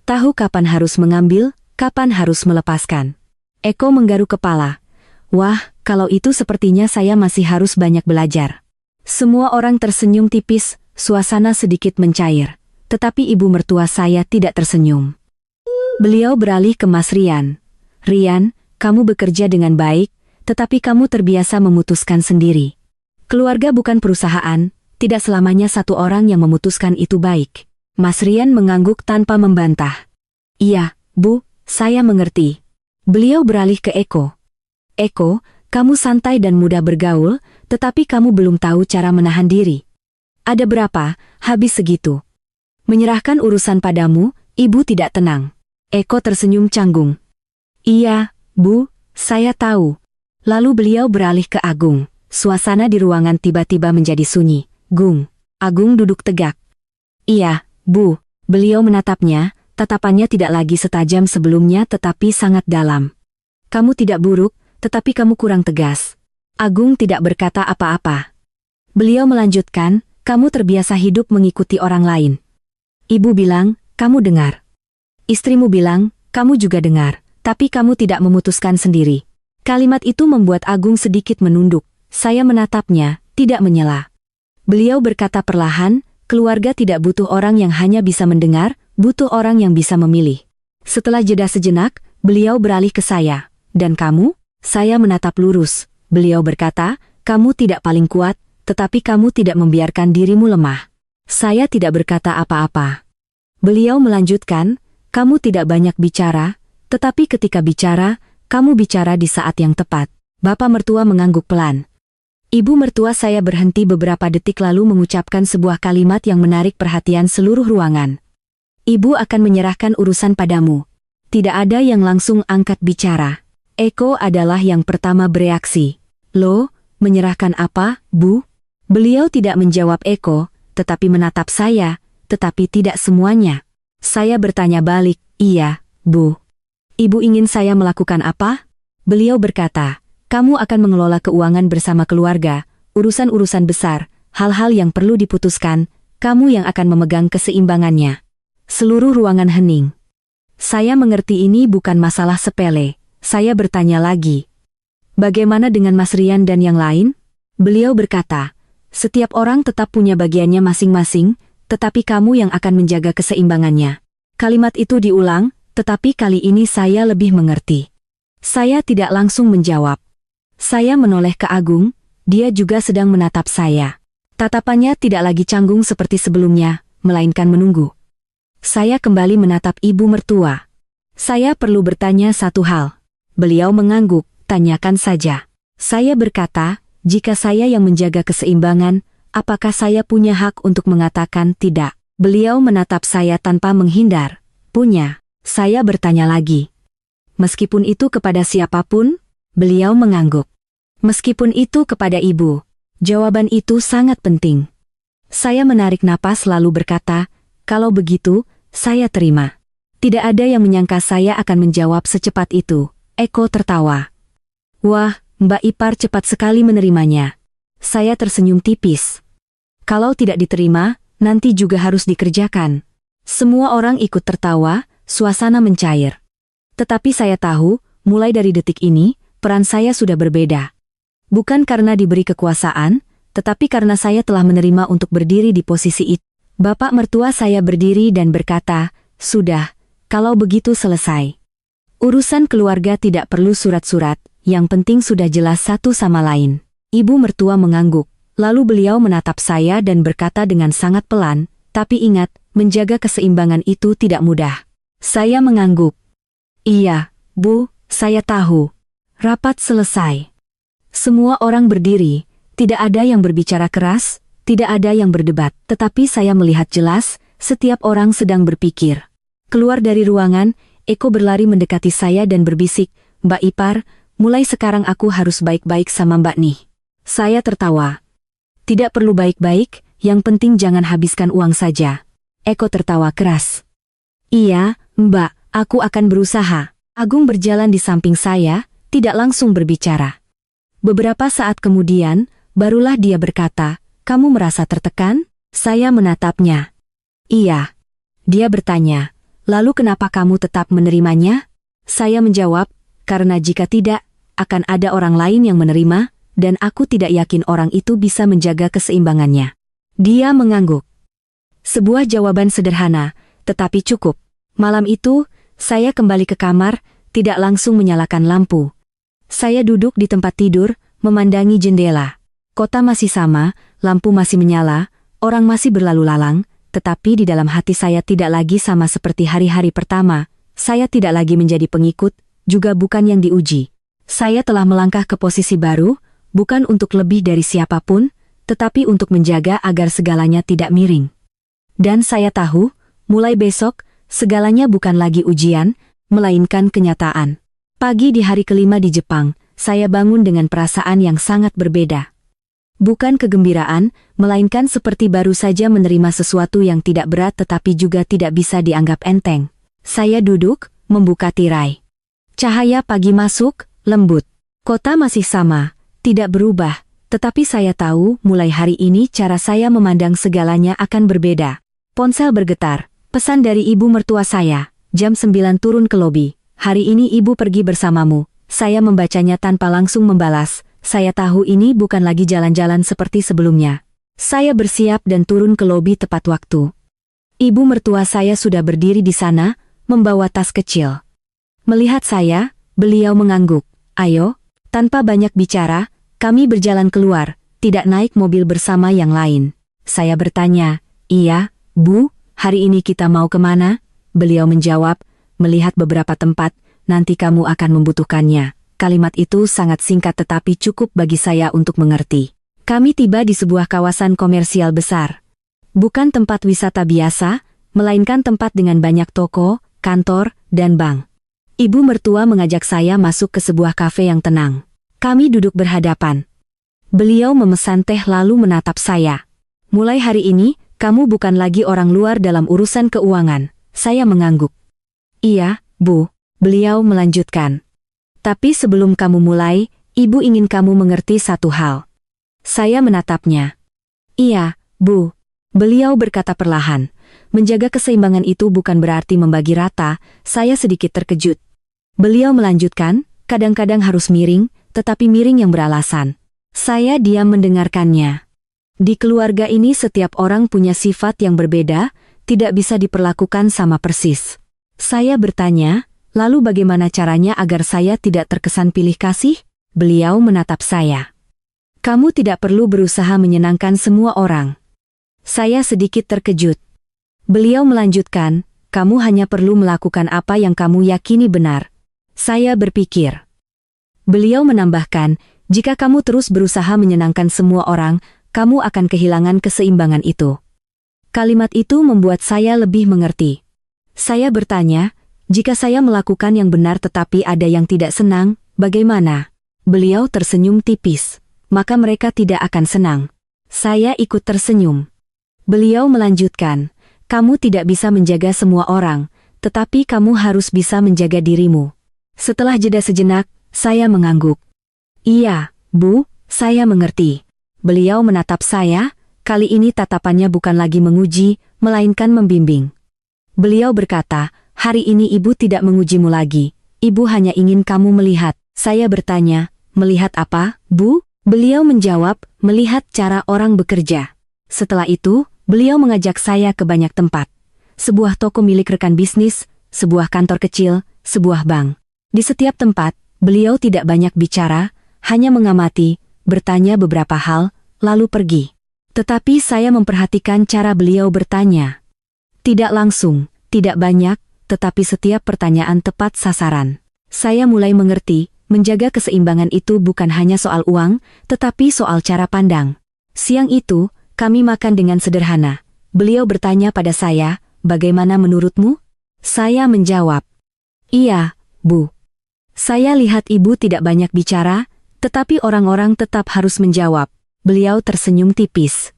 Tahu kapan harus mengambil, kapan harus melepaskan. Eko menggaruk kepala. Wah, kalau itu sepertinya saya masih harus banyak belajar. Semua orang tersenyum tipis, suasana sedikit mencair. Tetapi ibu mertua saya tidak tersenyum. Beliau beralih ke Mas Rian. Rian, kamu bekerja dengan baik, tetapi kamu terbiasa memutuskan sendiri. Keluarga bukan perusahaan, tidak selamanya satu orang yang memutuskan itu baik. Mas Rian mengangguk tanpa membantah. Iya, Bu, saya mengerti. Beliau beralih ke Eko. Eko, kamu santai dan mudah bergaul, tetapi kamu belum tahu cara menahan diri. Ada berapa, habis segitu. Menyerahkan urusan padamu, ibu tidak tenang. Eko tersenyum canggung. Iya, Bu, saya tahu. Lalu beliau beralih ke Agung. Suasana di ruangan tiba-tiba menjadi sunyi. Agung duduk tegak. Iya, Bu. Beliau menatapnya, tatapannya tidak lagi setajam sebelumnya tetapi sangat dalam. Kamu tidak buruk, tetapi kamu kurang tegas. Agung tidak berkata apa-apa. Beliau melanjutkan, Kamu terbiasa hidup mengikuti orang lain. Ibu bilang, kamu dengar. Istrimu bilang, kamu juga dengar, tapi kamu tidak memutuskan sendiri. Kalimat itu membuat Agung sedikit menunduk. Saya menatapnya, tidak menyela. Beliau berkata perlahan, keluarga tidak butuh orang yang hanya bisa mendengar, butuh orang yang bisa memilih. Setelah jeda sejenak, beliau beralih ke saya. Dan kamu? Saya menatap lurus. Beliau berkata, kamu tidak paling kuat, tetapi kamu tidak membiarkan dirimu lemah. Saya tidak berkata apa-apa. Beliau melanjutkan, kamu tidak banyak bicara, tetapi ketika bicara, kamu bicara di saat yang tepat. Bapak mertua mengangguk pelan. Ibu mertua saya berhenti beberapa detik lalu mengucapkan sebuah kalimat yang menarik perhatian seluruh ruangan. Ibu akan menyerahkan urusan padamu. Tidak ada yang langsung angkat bicara. Eko adalah yang pertama bereaksi. Loh, menyerahkan apa, Bu? Beliau tidak menjawab Eko, tetapi menatap saya, tetapi tidak semuanya. Saya bertanya balik, iya, Bu. Ibu ingin saya melakukan apa? Beliau berkata, kamu akan mengelola keuangan bersama keluarga, urusan-urusan besar, hal-hal yang perlu diputuskan, kamu yang akan memegang keseimbangannya. Seluruh ruangan hening. Saya mengerti ini bukan masalah sepele. Saya bertanya lagi. Bagaimana dengan Mas Rian dan yang lain? Beliau berkata, setiap orang tetap punya bagiannya masing-masing, tetapi kamu yang akan menjaga keseimbangannya. Kalimat itu diulang, tetapi kali ini saya lebih mengerti. Saya tidak langsung menjawab. Saya menoleh ke Agung, dia juga sedang menatap saya. Tatapannya tidak lagi canggung seperti sebelumnya, melainkan menunggu. Saya kembali menatap ibu mertua. Saya perlu bertanya satu hal. Beliau mengangguk, tanyakan saja. Saya berkata, jika saya yang menjaga keseimbangan, apakah saya punya hak untuk mengatakan tidak? Beliau menatap saya tanpa menghindar. Punya. Saya bertanya lagi. Meskipun itu kepada siapapun? Beliau mengangguk. Meskipun itu kepada ibu. Jawaban itu sangat penting. Saya menarik napas lalu berkata, kalau begitu, saya terima. Tidak ada yang menyangka saya akan menjawab secepat itu. Eko tertawa. Wah, Mbak Ipar cepat sekali menerimanya. Saya tersenyum tipis. Kalau tidak diterima, nanti juga harus dikerjakan. Semua orang ikut tertawa, suasana mencair. Tetapi saya tahu, mulai dari detik ini, peran saya sudah berbeda. Bukan karena diberi kekuasaan, tetapi karena saya telah menerima untuk berdiri di posisi itu. Bapak mertua saya berdiri dan berkata, sudah, kalau begitu selesai. Urusan keluarga tidak perlu surat-surat, yang penting sudah jelas satu sama lain. Ibu mertua mengangguk, lalu beliau menatap saya dan berkata dengan sangat pelan, tapi ingat, menjaga keseimbangan itu tidak mudah. Saya mengangguk. Iya, Bu, saya tahu. Rapat selesai. Semua orang berdiri, tidak ada yang berbicara keras, tidak ada yang berdebat, tetapi saya melihat jelas, setiap orang sedang berpikir. Keluar dari ruangan, Eko berlari mendekati saya dan berbisik, Mbak Ipar, mulai sekarang aku harus baik-baik sama Mbak nih. Saya tertawa. Tidak perlu baik-baik, yang penting jangan habiskan uang saja. Eko tertawa keras. Iya, Mbak, aku akan berusaha. Agung berjalan di samping saya, tidak langsung berbicara. Beberapa saat kemudian, barulah dia berkata, kamu merasa tertekan? Saya menatapnya. Iya. Dia bertanya, lalu kenapa kamu tetap menerimanya? Saya menjawab, karena jika tidak, akan ada orang lain yang menerima, dan aku tidak yakin orang itu bisa menjaga keseimbangannya. Dia mengangguk. Sebuah jawaban sederhana, tetapi cukup. Malam itu, saya kembali ke kamar, tidak langsung menyalakan lampu. Saya duduk di tempat tidur, memandangi jendela. Kota masih sama, lampu masih menyala, orang masih berlalu lalang, tetapi di dalam hati saya tidak lagi sama seperti hari-hari pertama. Saya tidak lagi menjadi pengikut, juga bukan yang diuji. Saya telah melangkah ke posisi baru, bukan untuk lebih dari siapapun, tetapi untuk menjaga agar segalanya tidak miring. Dan saya tahu, mulai besok, segalanya bukan lagi ujian, melainkan kenyataan. Pagi di hari kelima di Jepang, saya bangun dengan perasaan yang sangat berbeda. Bukan kegembiraan, melainkan seperti baru saja menerima sesuatu yang tidak berat tetapi juga tidak bisa dianggap enteng. Saya duduk, membuka tirai. Cahaya pagi masuk, lembut. Kota masih sama, tidak berubah, Tetapi saya tahu, mulai hari ini cara saya memandang segalanya akan berbeda. Ponsel bergetar. Pesan dari ibu mertua saya. Jam 9 turun ke lobi. Hari ini ibu pergi bersamamu. Saya membacanya tanpa langsung membalas. Saya tahu ini bukan lagi jalan-jalan seperti sebelumnya. Saya bersiap dan turun ke lobi tepat waktu. Ibu mertua saya sudah berdiri di sana, membawa tas kecil. Melihat saya, beliau mengangguk. Ayo, tanpa banyak bicara, kami berjalan keluar, tidak naik mobil bersama yang lain. Saya bertanya, iya, Bu, hari ini kita mau kemana? Beliau menjawab, melihat beberapa tempat, nanti kamu akan membutuhkannya. Kalimat itu sangat singkat tetapi cukup bagi saya untuk mengerti. Kami tiba di sebuah kawasan komersial besar. Bukan tempat wisata biasa, melainkan tempat dengan banyak toko, kantor, dan bank. Ibu mertua mengajak saya masuk ke sebuah kafe yang tenang. Kami duduk berhadapan. Beliau memesan teh lalu menatap saya. Mulai hari ini, kamu bukan lagi orang luar dalam urusan keuangan. Saya mengangguk. Iya, Bu. Beliau melanjutkan. Tapi sebelum kamu mulai, Ibu ingin kamu mengerti satu hal. Saya menatapnya. Iya, Bu. Beliau berkata perlahan. Menjaga keseimbangan itu bukan berarti membagi rata, saya sedikit terkejut. Beliau melanjutkan, kadang-kadang harus miring, tetapi miring yang beralasan. Saya diam mendengarkannya. Di keluarga ini setiap orang punya sifat yang berbeda, tidak bisa diperlakukan sama persis. Saya bertanya, lalu bagaimana caranya agar saya tidak terkesan pilih kasih? Beliau menatap saya. Kamu tidak perlu berusaha menyenangkan semua orang. Saya sedikit terkejut. Beliau melanjutkan, kamu hanya perlu melakukan apa yang kamu yakini benar. Saya berpikir. Beliau menambahkan, jika kamu terus berusaha menyenangkan semua orang, kamu akan kehilangan keseimbangan itu. Kalimat itu membuat saya lebih mengerti. Saya bertanya, jika saya melakukan yang benar tetapi ada yang tidak senang, bagaimana? Beliau tersenyum tipis. Maka mereka tidak akan senang. Saya ikut tersenyum. Beliau melanjutkan, kamu tidak bisa menjaga semua orang, tetapi kamu harus bisa menjaga dirimu. Setelah jeda sejenak, saya mengangguk. Iya, Bu, saya mengerti. Beliau menatap saya, kali ini tatapannya bukan lagi menguji, melainkan membimbing. Beliau berkata, hari ini Ibu tidak mengujimu lagi, Ibu hanya ingin kamu melihat. Saya bertanya, melihat apa, Bu? Beliau menjawab, melihat cara orang bekerja. Setelah itu, beliau mengajak saya ke banyak tempat. Sebuah toko milik rekan bisnis, sebuah kantor kecil, sebuah bank. Di setiap tempat, beliau tidak banyak bicara, hanya mengamati, bertanya beberapa hal, lalu pergi. Tetapi saya memperhatikan cara beliau bertanya. Tidak langsung, tidak banyak, tetapi setiap pertanyaan tepat sasaran. Saya mulai mengerti, menjaga keseimbangan itu bukan hanya soal uang, tetapi soal cara pandang. Siang itu, kami makan dengan sederhana. Beliau bertanya pada saya, bagaimana menurutmu? Saya menjawab, iya, Bu. Saya lihat Ibu tidak banyak bicara, tetapi orang-orang tetap harus menjawab. Beliau tersenyum tipis.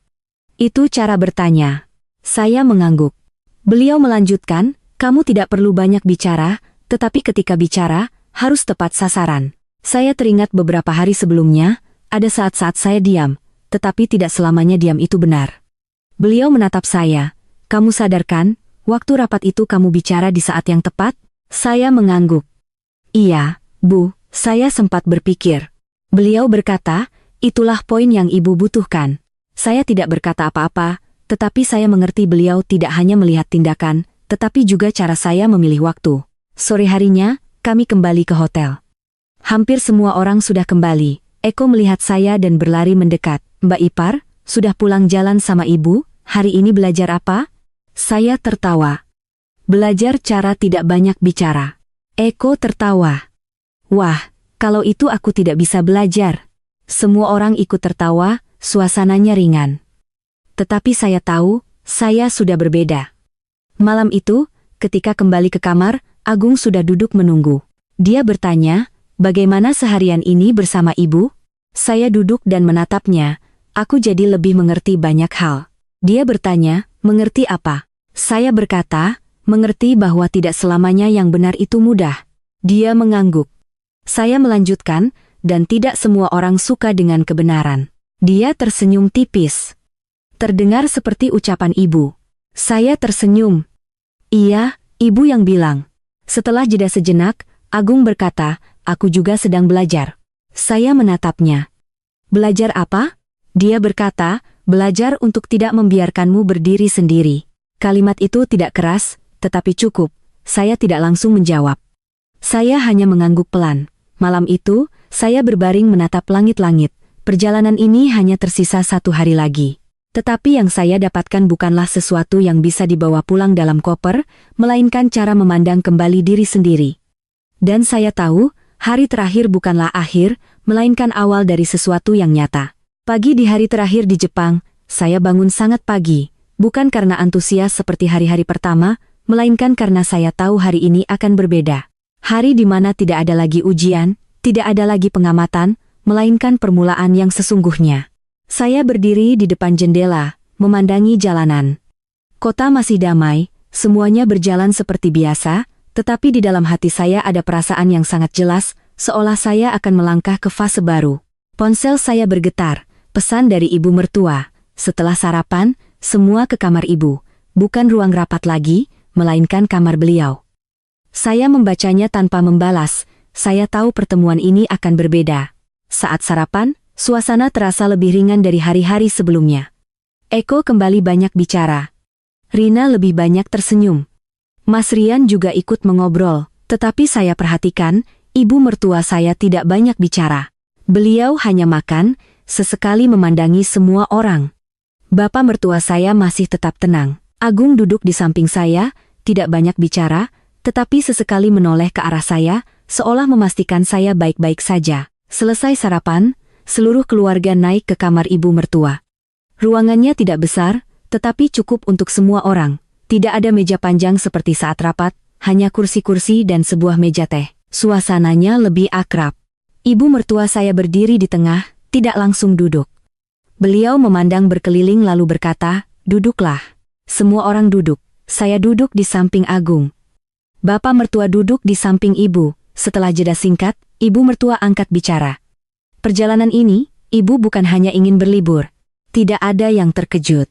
Itu cara bertanya. Saya mengangguk. Beliau melanjutkan, kamu tidak perlu banyak bicara, tetapi ketika bicara, harus tepat sasaran. Saya teringat beberapa hari sebelumnya, ada saat-saat saya diam, tetapi tidak selamanya diam itu benar. Beliau menatap saya, kamu sadarkan, waktu rapat itu kamu bicara di saat yang tepat? Saya mengangguk. Iya, Bu, saya sempat berpikir. Beliau berkata, itulah poin yang Ibu butuhkan. Saya tidak berkata apa-apa, tetapi saya mengerti beliau tidak hanya melihat tindakan, tetapi juga cara saya memilih waktu. Sore harinya, kami kembali ke hotel. Hampir semua orang sudah kembali. Eko melihat saya dan berlari mendekat. Mbak Ipar, sudah pulang jalan sama Ibu? Hari ini belajar apa? Saya tertawa. Belajar cara tidak banyak bicara. Eko tertawa. Wah, kalau itu aku tidak bisa belajar. Semua orang ikut tertawa, suasananya ringan. Tetapi saya tahu, saya sudah berbeda. Malam itu, ketika kembali ke kamar, Agung sudah duduk menunggu. Dia bertanya, bagaimana seharian ini bersama Ibu? Saya duduk dan menatapnya, aku jadi lebih mengerti banyak hal. Dia bertanya, mengerti apa? Saya berkata, mengerti bahwa tidak selamanya yang benar itu mudah. Dia mengangguk. Saya melanjutkan, dan tidak semua orang suka dengan kebenaran. Dia tersenyum tipis. Terdengar seperti ucapan ibu. Saya tersenyum. Iya, ibu yang bilang. Setelah jeda sejenak, Agung berkata, aku juga sedang belajar. Saya menatapnya. Belajar apa? Dia berkata, belajar untuk tidak membiarkanmu berdiri sendiri. Kalimat itu tidak keras, tetapi cukup. Saya tidak langsung menjawab. Saya hanya mengangguk pelan. Malam itu, saya berbaring menatap langit-langit. Perjalanan ini hanya tersisa 1 hari lagi. Tetapi yang saya dapatkan bukanlah sesuatu yang bisa dibawa pulang dalam koper, melainkan cara memandang kembali diri sendiri. Dan saya tahu, hari terakhir bukanlah akhir, melainkan awal dari sesuatu yang nyata. Pagi di hari terakhir di Jepang, saya bangun sangat pagi, bukan karena antusias seperti hari-hari pertama, melainkan karena saya tahu hari ini akan berbeda. Hari di mana tidak ada lagi ujian, tidak ada lagi pengamatan, melainkan permulaan yang sesungguhnya. Saya berdiri di depan jendela, memandangi jalanan. Kota masih damai, semuanya berjalan seperti biasa, tetapi di dalam hati saya ada perasaan yang sangat jelas, seolah saya akan melangkah ke fase baru. Ponsel saya bergetar, pesan dari ibu mertua. Setelah sarapan, semua ke kamar ibu. Bukan ruang rapat lagi, melainkan kamar beliau. Saya membacanya tanpa membalas, saya tahu pertemuan ini akan berbeda. Saat sarapan, suasana terasa lebih ringan dari hari-hari sebelumnya. Eko kembali banyak bicara. Rina lebih banyak tersenyum. Mas Rian juga ikut mengobrol, tetapi saya perhatikan, ibu mertua saya tidak banyak bicara. Beliau hanya makan, sesekali memandangi semua orang. Bapak mertua saya masih tetap tenang. Agung duduk di samping saya, tidak banyak bicara, tetapi sesekali menoleh ke arah saya, seolah memastikan saya baik-baik saja. Selesai sarapan, seluruh keluarga naik ke kamar ibu mertua. Ruangannya tidak besar, tetapi cukup untuk semua orang. Tidak ada meja panjang seperti saat rapat, hanya kursi-kursi dan sebuah meja teh. Suasananya lebih akrab. Ibu mertua saya berdiri di tengah, tidak langsung duduk. Beliau memandang berkeliling lalu berkata, duduklah. Semua orang duduk. Saya duduk di samping Agung. Bapak mertua duduk di samping ibu. Setelah jeda singkat, ibu mertua angkat bicara. Perjalanan ini, ibu bukan hanya ingin berlibur. Tidak ada yang terkejut.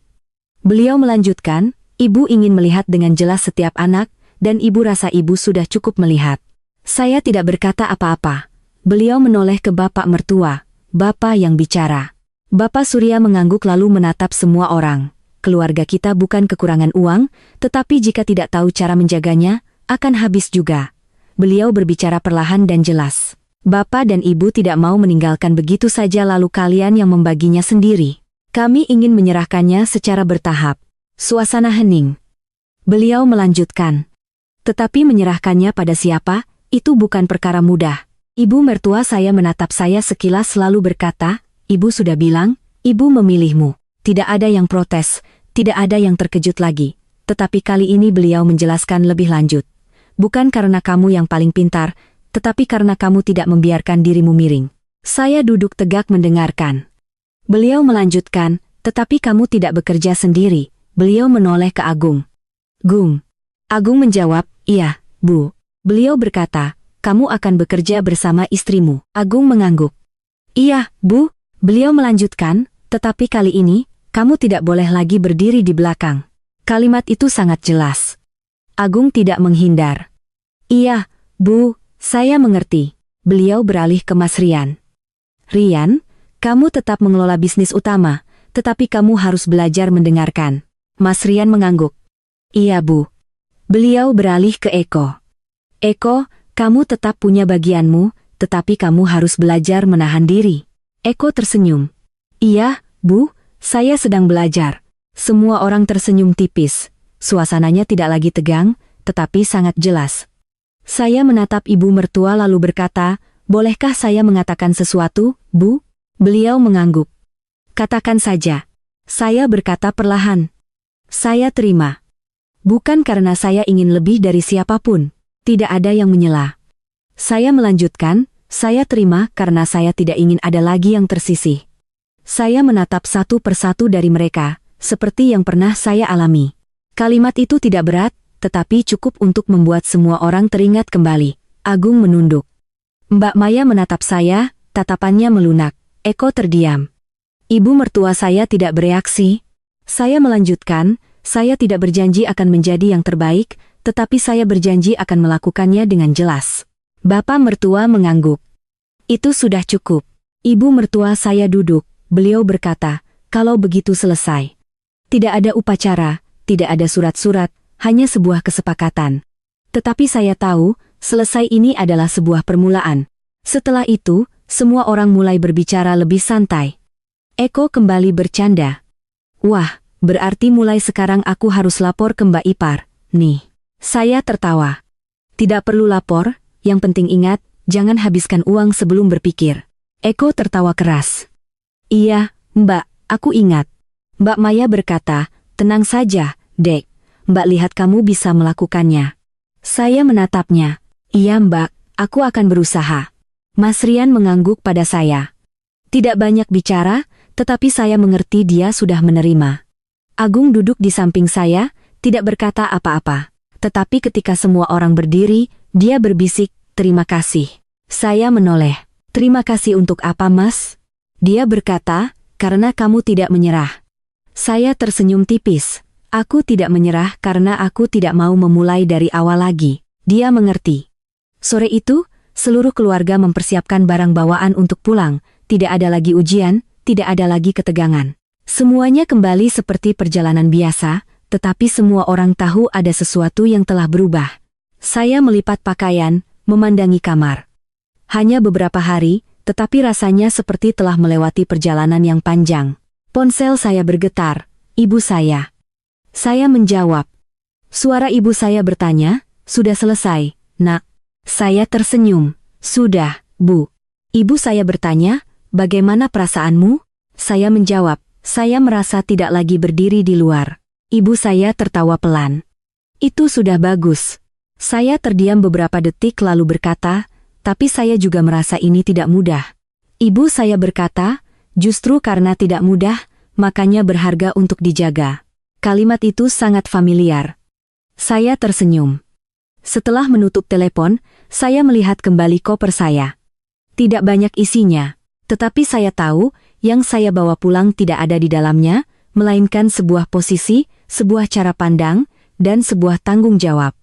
Beliau melanjutkan, ibu ingin melihat dengan jelas setiap anak, dan ibu rasa ibu sudah cukup melihat. Saya tidak berkata apa-apa. Beliau menoleh ke bapak mertua, bapak yang bicara. Bapak Surya mengangguk lalu menatap semua orang. Keluarga kita bukan kekurangan uang, tetapi jika tidak tahu cara menjaganya, akan habis juga. Beliau berbicara perlahan dan jelas. Bapak dan ibu tidak mau meninggalkan begitu saja lalu kalian yang membaginya sendiri. Kami ingin menyerahkannya secara bertahap. Suasana hening. Beliau melanjutkan. Tetapi menyerahkannya pada siapa, itu bukan perkara mudah. Ibu mertua saya menatap saya sekilas lalu berkata, ibu sudah bilang, ibu memilihmu. Tidak ada yang protes, tidak ada yang terkejut lagi. Tetapi kali ini beliau menjelaskan lebih lanjut. Bukan karena kamu yang paling pintar, tetapi karena kamu tidak membiarkan dirimu miring. Saya duduk tegak mendengarkan. Beliau melanjutkan, tetapi kamu tidak bekerja sendiri. Beliau menoleh ke Agung. Gung. Agung menjawab, iya, Bu. Beliau berkata, kamu akan bekerja bersama istrimu. Agung mengangguk. Iya, Bu. Beliau melanjutkan, tetapi kali ini, kamu tidak boleh lagi berdiri di belakang. Kalimat itu sangat jelas. Agung tidak menghindar. Iya, Bu, saya mengerti. Beliau beralih ke Mas Rian. Rian, kamu tetap mengelola bisnis utama, tetapi kamu harus belajar mendengarkan. Mas Rian mengangguk. Iya, Bu. Beliau beralih ke Eko. Eko, kamu tetap punya bagianmu, tetapi kamu harus belajar menahan diri. Eko tersenyum. Iya, Bu, saya sedang belajar. Semua orang tersenyum tipis. Suasananya tidak lagi tegang, tetapi sangat jelas. Saya menatap ibu mertua lalu berkata, bolehkah saya mengatakan sesuatu, Bu? Beliau mengangguk. Katakan saja. Saya berkata perlahan. Saya terima. Bukan karena saya ingin lebih dari siapapun. Tidak ada yang menyela. Saya melanjutkan, saya terima karena saya tidak ingin ada lagi yang tersisih. Saya menatap satu persatu dari mereka, seperti yang pernah saya alami. Kalimat itu tidak berat, tetapi cukup untuk membuat semua orang teringat kembali. Agung menunduk. Mbak Maya menatap saya, tatapannya melunak. Eko terdiam. Ibu mertua saya tidak bereaksi. Saya melanjutkan, saya tidak berjanji akan menjadi yang terbaik, tetapi saya berjanji akan melakukannya dengan jelas. Bapak mertua mengangguk. Itu sudah cukup. Ibu mertua saya duduk, beliau berkata, kalau begitu selesai. Tidak ada upacara, tidak ada surat-surat, hanya sebuah kesepakatan. Tetapi saya tahu, selesai ini adalah sebuah permulaan. Setelah itu, semua orang mulai berbicara lebih santai. Eko kembali bercanda. Wah, berarti mulai sekarang aku harus lapor ke Mbak Ipar, nih. Saya tertawa. Tidak perlu lapor, yang penting ingat, jangan habiskan uang sebelum berpikir. Eko tertawa keras. Iya, Mbak, aku ingat. Mbak Maya berkata, tenang saja, Dek. Mbak lihat kamu bisa melakukannya. Saya menatapnya. Iya Mbak, aku akan berusaha. Mas Rian mengangguk pada saya. Tidak banyak bicara, tetapi saya mengerti dia sudah menerima. Agung duduk di samping saya, tidak berkata apa-apa. Tetapi ketika semua orang berdiri, dia berbisik, terima kasih. Saya menoleh. Terima kasih untuk apa Mas? Dia berkata, karena kamu tidak menyerah. Saya tersenyum tipis. Aku tidak menyerah karena aku tidak mau memulai dari awal lagi. Dia mengerti. Sore itu, seluruh keluarga mempersiapkan barang bawaan untuk pulang. Tidak ada lagi ujian, tidak ada lagi ketegangan. Semuanya kembali seperti perjalanan biasa, tetapi semua orang tahu ada sesuatu yang telah berubah. Saya melipat pakaian, memandangi kamar. Hanya beberapa hari, tetapi rasanya seperti telah melewati perjalanan yang panjang. Ponsel saya bergetar, ibu saya. Saya menjawab. Suara ibu saya bertanya, sudah selesai, Nak. Saya tersenyum, sudah, Bu. Ibu saya bertanya, bagaimana perasaanmu? Saya menjawab, saya merasa tidak lagi berdiri di luar. Ibu saya tertawa pelan. Itu sudah bagus. Saya terdiam beberapa detik lalu berkata, tapi saya juga merasa ini tidak mudah. Ibu saya berkata, justru karena tidak mudah, makanya berharga untuk dijaga. Kalimat itu sangat familiar. Saya tersenyum. Setelah menutup telepon, saya melihat kembali koper saya. Tidak banyak isinya, tetapi saya tahu, yang saya bawa pulang tidak ada di dalamnya, melainkan sebuah posisi, sebuah cara pandang, dan sebuah tanggung jawab.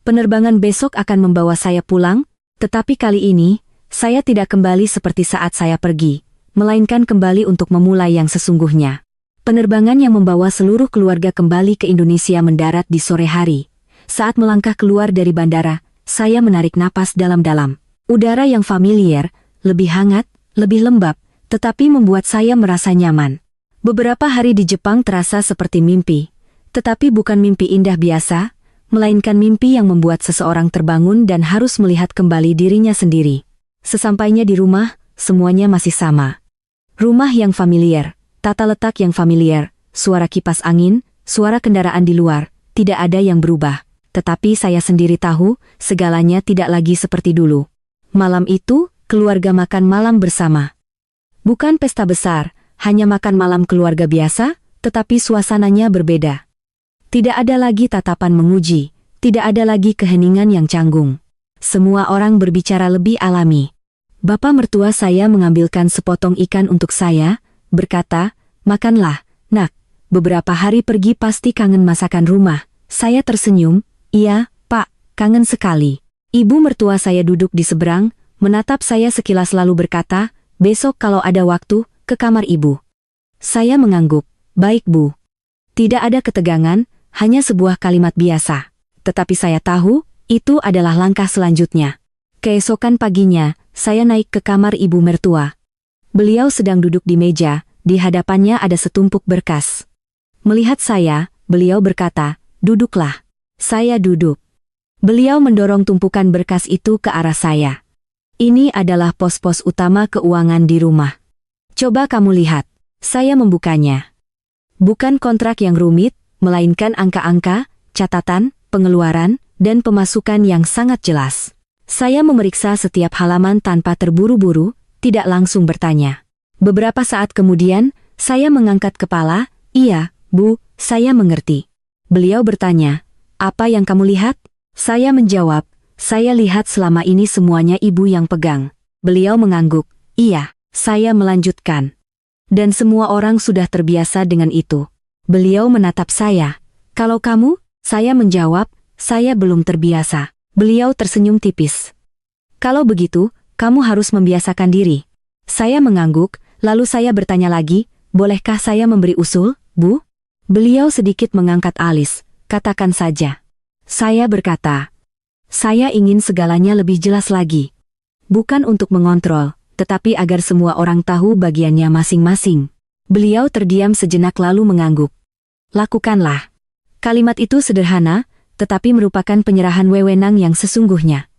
Penerbangan besok akan membawa saya pulang, tetapi kali ini, saya tidak kembali seperti saat saya pergi, melainkan kembali untuk memulai yang sesungguhnya. Penerbangan yang membawa seluruh keluarga kembali ke Indonesia mendarat di sore hari. Saat melangkah keluar dari bandara, saya menarik napas dalam-dalam. Udara yang familiar, lebih hangat, lebih lembab, tetapi membuat saya merasa nyaman. Beberapa hari di Jepang terasa seperti mimpi. Tetapi bukan mimpi indah biasa, melainkan mimpi yang membuat seseorang terbangun dan harus melihat kembali dirinya sendiri. Sesampainya di rumah, semuanya masih sama. Rumah yang familiar, tata letak yang familiar, suara kipas angin, suara kendaraan di luar, tidak ada yang berubah. Tetapi saya sendiri tahu, segalanya tidak lagi seperti dulu. Malam itu, keluarga makan malam bersama. Bukan pesta besar, hanya makan malam keluarga biasa, tetapi suasananya berbeda. Tidak ada lagi tatapan menguji, tidak ada lagi keheningan yang canggung. Semua orang berbicara lebih alami. Bapak mertua saya mengambilkan sepotong ikan untuk saya, berkata, makanlah, Nak. Beberapa hari pergi pasti kangen masakan rumah. Saya tersenyum, iya, Pak, kangen sekali. Ibu mertua saya duduk di seberang, menatap saya sekilas lalu berkata, besok kalau ada waktu, ke kamar ibu. Saya mengangguk, baik Bu. Tidak ada ketegangan, hanya sebuah kalimat biasa. Tetapi saya tahu, itu adalah langkah selanjutnya. Keesokan paginya, saya naik ke kamar ibu mertua. Beliau sedang duduk di meja, di hadapannya ada setumpuk berkas. Melihat saya, beliau berkata, duduklah. Saya duduk. Beliau mendorong tumpukan berkas itu ke arah saya. Ini adalah pos-pos utama keuangan di rumah. Coba kamu lihat. Saya membukanya. Bukan kontrak yang rumit, melainkan angka-angka, catatan, pengeluaran, dan pemasukan yang sangat jelas. Saya memeriksa setiap halaman tanpa terburu-buru, tidak langsung bertanya. Beberapa saat kemudian, saya mengangkat kepala, iya, Bu, saya mengerti. Beliau bertanya, apa yang kamu lihat? Saya menjawab, saya lihat selama ini semuanya ibu yang pegang. Beliau mengangguk, iya. Saya melanjutkan. Dan semua orang sudah terbiasa dengan itu. Beliau menatap saya. Kalau kamu? Saya menjawab, saya belum terbiasa. Beliau tersenyum tipis. Kalau begitu, kamu harus membiasakan diri. Saya mengangguk, lalu saya bertanya lagi, bolehkah saya memberi usul, Bu? Beliau sedikit mengangkat alis, katakan saja. Saya berkata, saya ingin segalanya lebih jelas lagi. Bukan untuk mengontrol, tetapi agar semua orang tahu bagiannya masing-masing. Beliau terdiam sejenak lalu mengangguk. Lakukanlah. Kalimat itu sederhana, tetapi merupakan penyerahan wewenang yang sesungguhnya.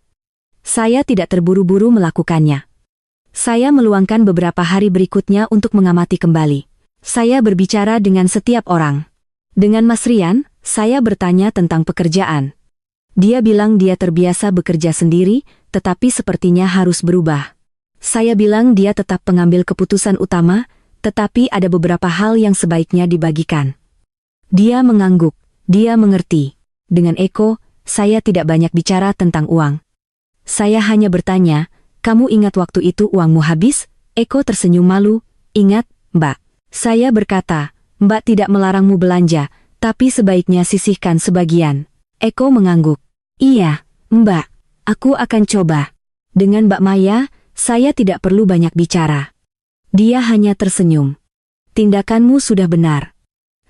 Saya tidak terburu-buru melakukannya. Saya meluangkan beberapa hari berikutnya untuk mengamati kembali. Saya berbicara dengan setiap orang. Dengan Mas Rian, saya bertanya tentang pekerjaan. Dia bilang dia terbiasa bekerja sendiri, tetapi sepertinya harus berubah. Saya bilang dia tetap pengambil keputusan utama, tetapi ada beberapa hal yang sebaiknya dibagikan. Dia mengangguk, dia mengerti. Dengan Eko, saya tidak banyak bicara tentang uang. Saya hanya bertanya, kamu ingat waktu itu uangmu habis? Eko tersenyum malu, ingat, Mbak. Saya berkata, Mbak tidak melarangmu belanja, tapi sebaiknya sisihkan sebagian. Eko mengangguk. Iya, Mbak, aku akan coba. Dengan Mbak Maya, saya tidak perlu banyak bicara. Dia hanya tersenyum. Tindakanmu sudah benar.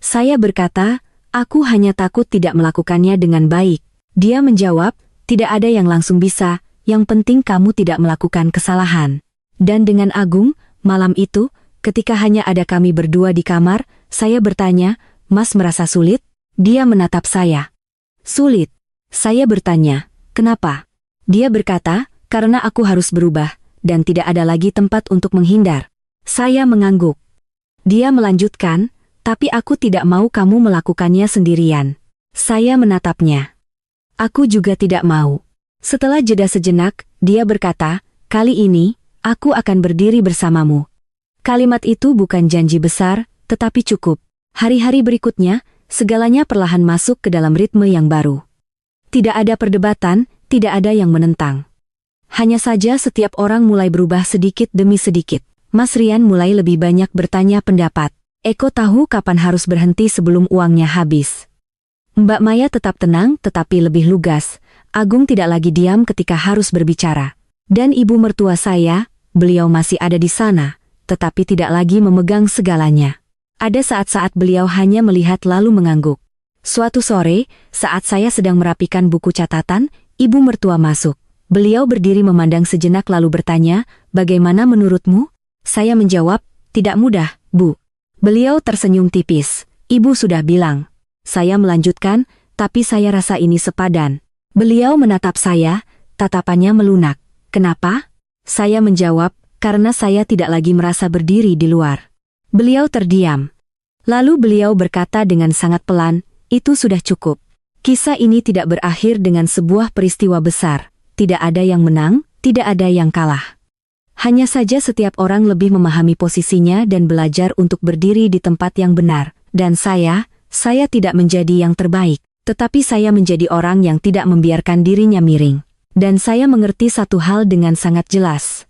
Saya berkata, aku hanya takut tidak melakukannya dengan baik. Dia menjawab, tidak ada yang langsung bisa, yang penting kamu tidak melakukan kesalahan. Dan dengan Agung, malam itu, ketika hanya ada kami berdua di kamar, saya bertanya, Mas merasa sulit? Dia menatap saya. Sulit. Saya bertanya, kenapa? Dia berkata, karena aku harus berubah, dan tidak ada lagi tempat untuk menghindar. Saya mengangguk. Dia melanjutkan, tapi aku tidak mau kamu melakukannya sendirian. Saya menatapnya. Aku juga tidak mau. Setelah jeda sejenak, dia berkata, kali ini, aku akan berdiri bersamamu. Kalimat itu bukan janji besar, tetapi cukup. Hari-hari berikutnya, segalanya perlahan masuk ke dalam ritme yang baru. Tidak ada perdebatan, tidak ada yang menentang. Hanya saja setiap orang mulai berubah sedikit demi sedikit. Mas Rian mulai lebih banyak bertanya pendapat. Eko tahu kapan harus berhenti sebelum uangnya habis. Mbak Maya tetap tenang tetapi lebih lugas. Agung tidak lagi diam ketika harus berbicara. Dan ibu mertua saya, beliau masih ada di sana, tetapi tidak lagi memegang segalanya. Ada saat-saat beliau hanya melihat lalu mengangguk. Suatu sore, saat saya sedang merapikan buku catatan, ibu mertua masuk. Beliau berdiri memandang sejenak lalu bertanya, bagaimana menurutmu? Saya menjawab, tidak mudah, Bu. Beliau tersenyum tipis. Ibu sudah bilang. Saya melanjutkan, tapi saya rasa ini sepadan. Beliau menatap saya, tatapannya melunak. Kenapa? Saya menjawab, karena saya tidak lagi merasa berdiri di luar. Beliau terdiam. Lalu beliau berkata dengan sangat pelan, itu sudah cukup. Kisah ini tidak berakhir dengan sebuah peristiwa besar. Tidak ada yang menang, tidak ada yang kalah. Hanya saja setiap orang lebih memahami posisinya dan belajar untuk berdiri di tempat yang benar. Dan saya tidak menjadi yang terbaik. Tetapi saya menjadi orang yang tidak membiarkan dirinya miring. Dan saya mengerti satu hal dengan sangat jelas.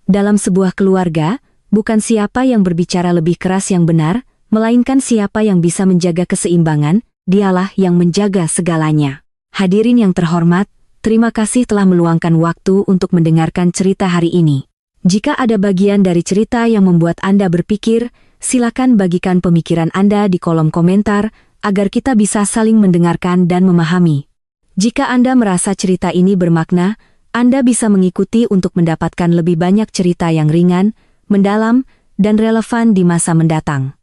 Dalam sebuah keluarga, bukan siapa yang berbicara lebih keras yang benar, melainkan siapa yang bisa menjaga keseimbangan, dialah yang menjaga segalanya. Hadirin yang terhormat, terima kasih telah meluangkan waktu untuk mendengarkan cerita hari ini. Jika ada bagian dari cerita yang membuat Anda berpikir, silakan bagikan pemikiran Anda di kolom komentar, agar kita bisa saling mendengarkan dan memahami. Jika Anda merasa cerita ini bermakna, Anda bisa mengikuti untuk mendapatkan lebih banyak cerita yang ringan, mendalam, dan relevan di masa mendatang.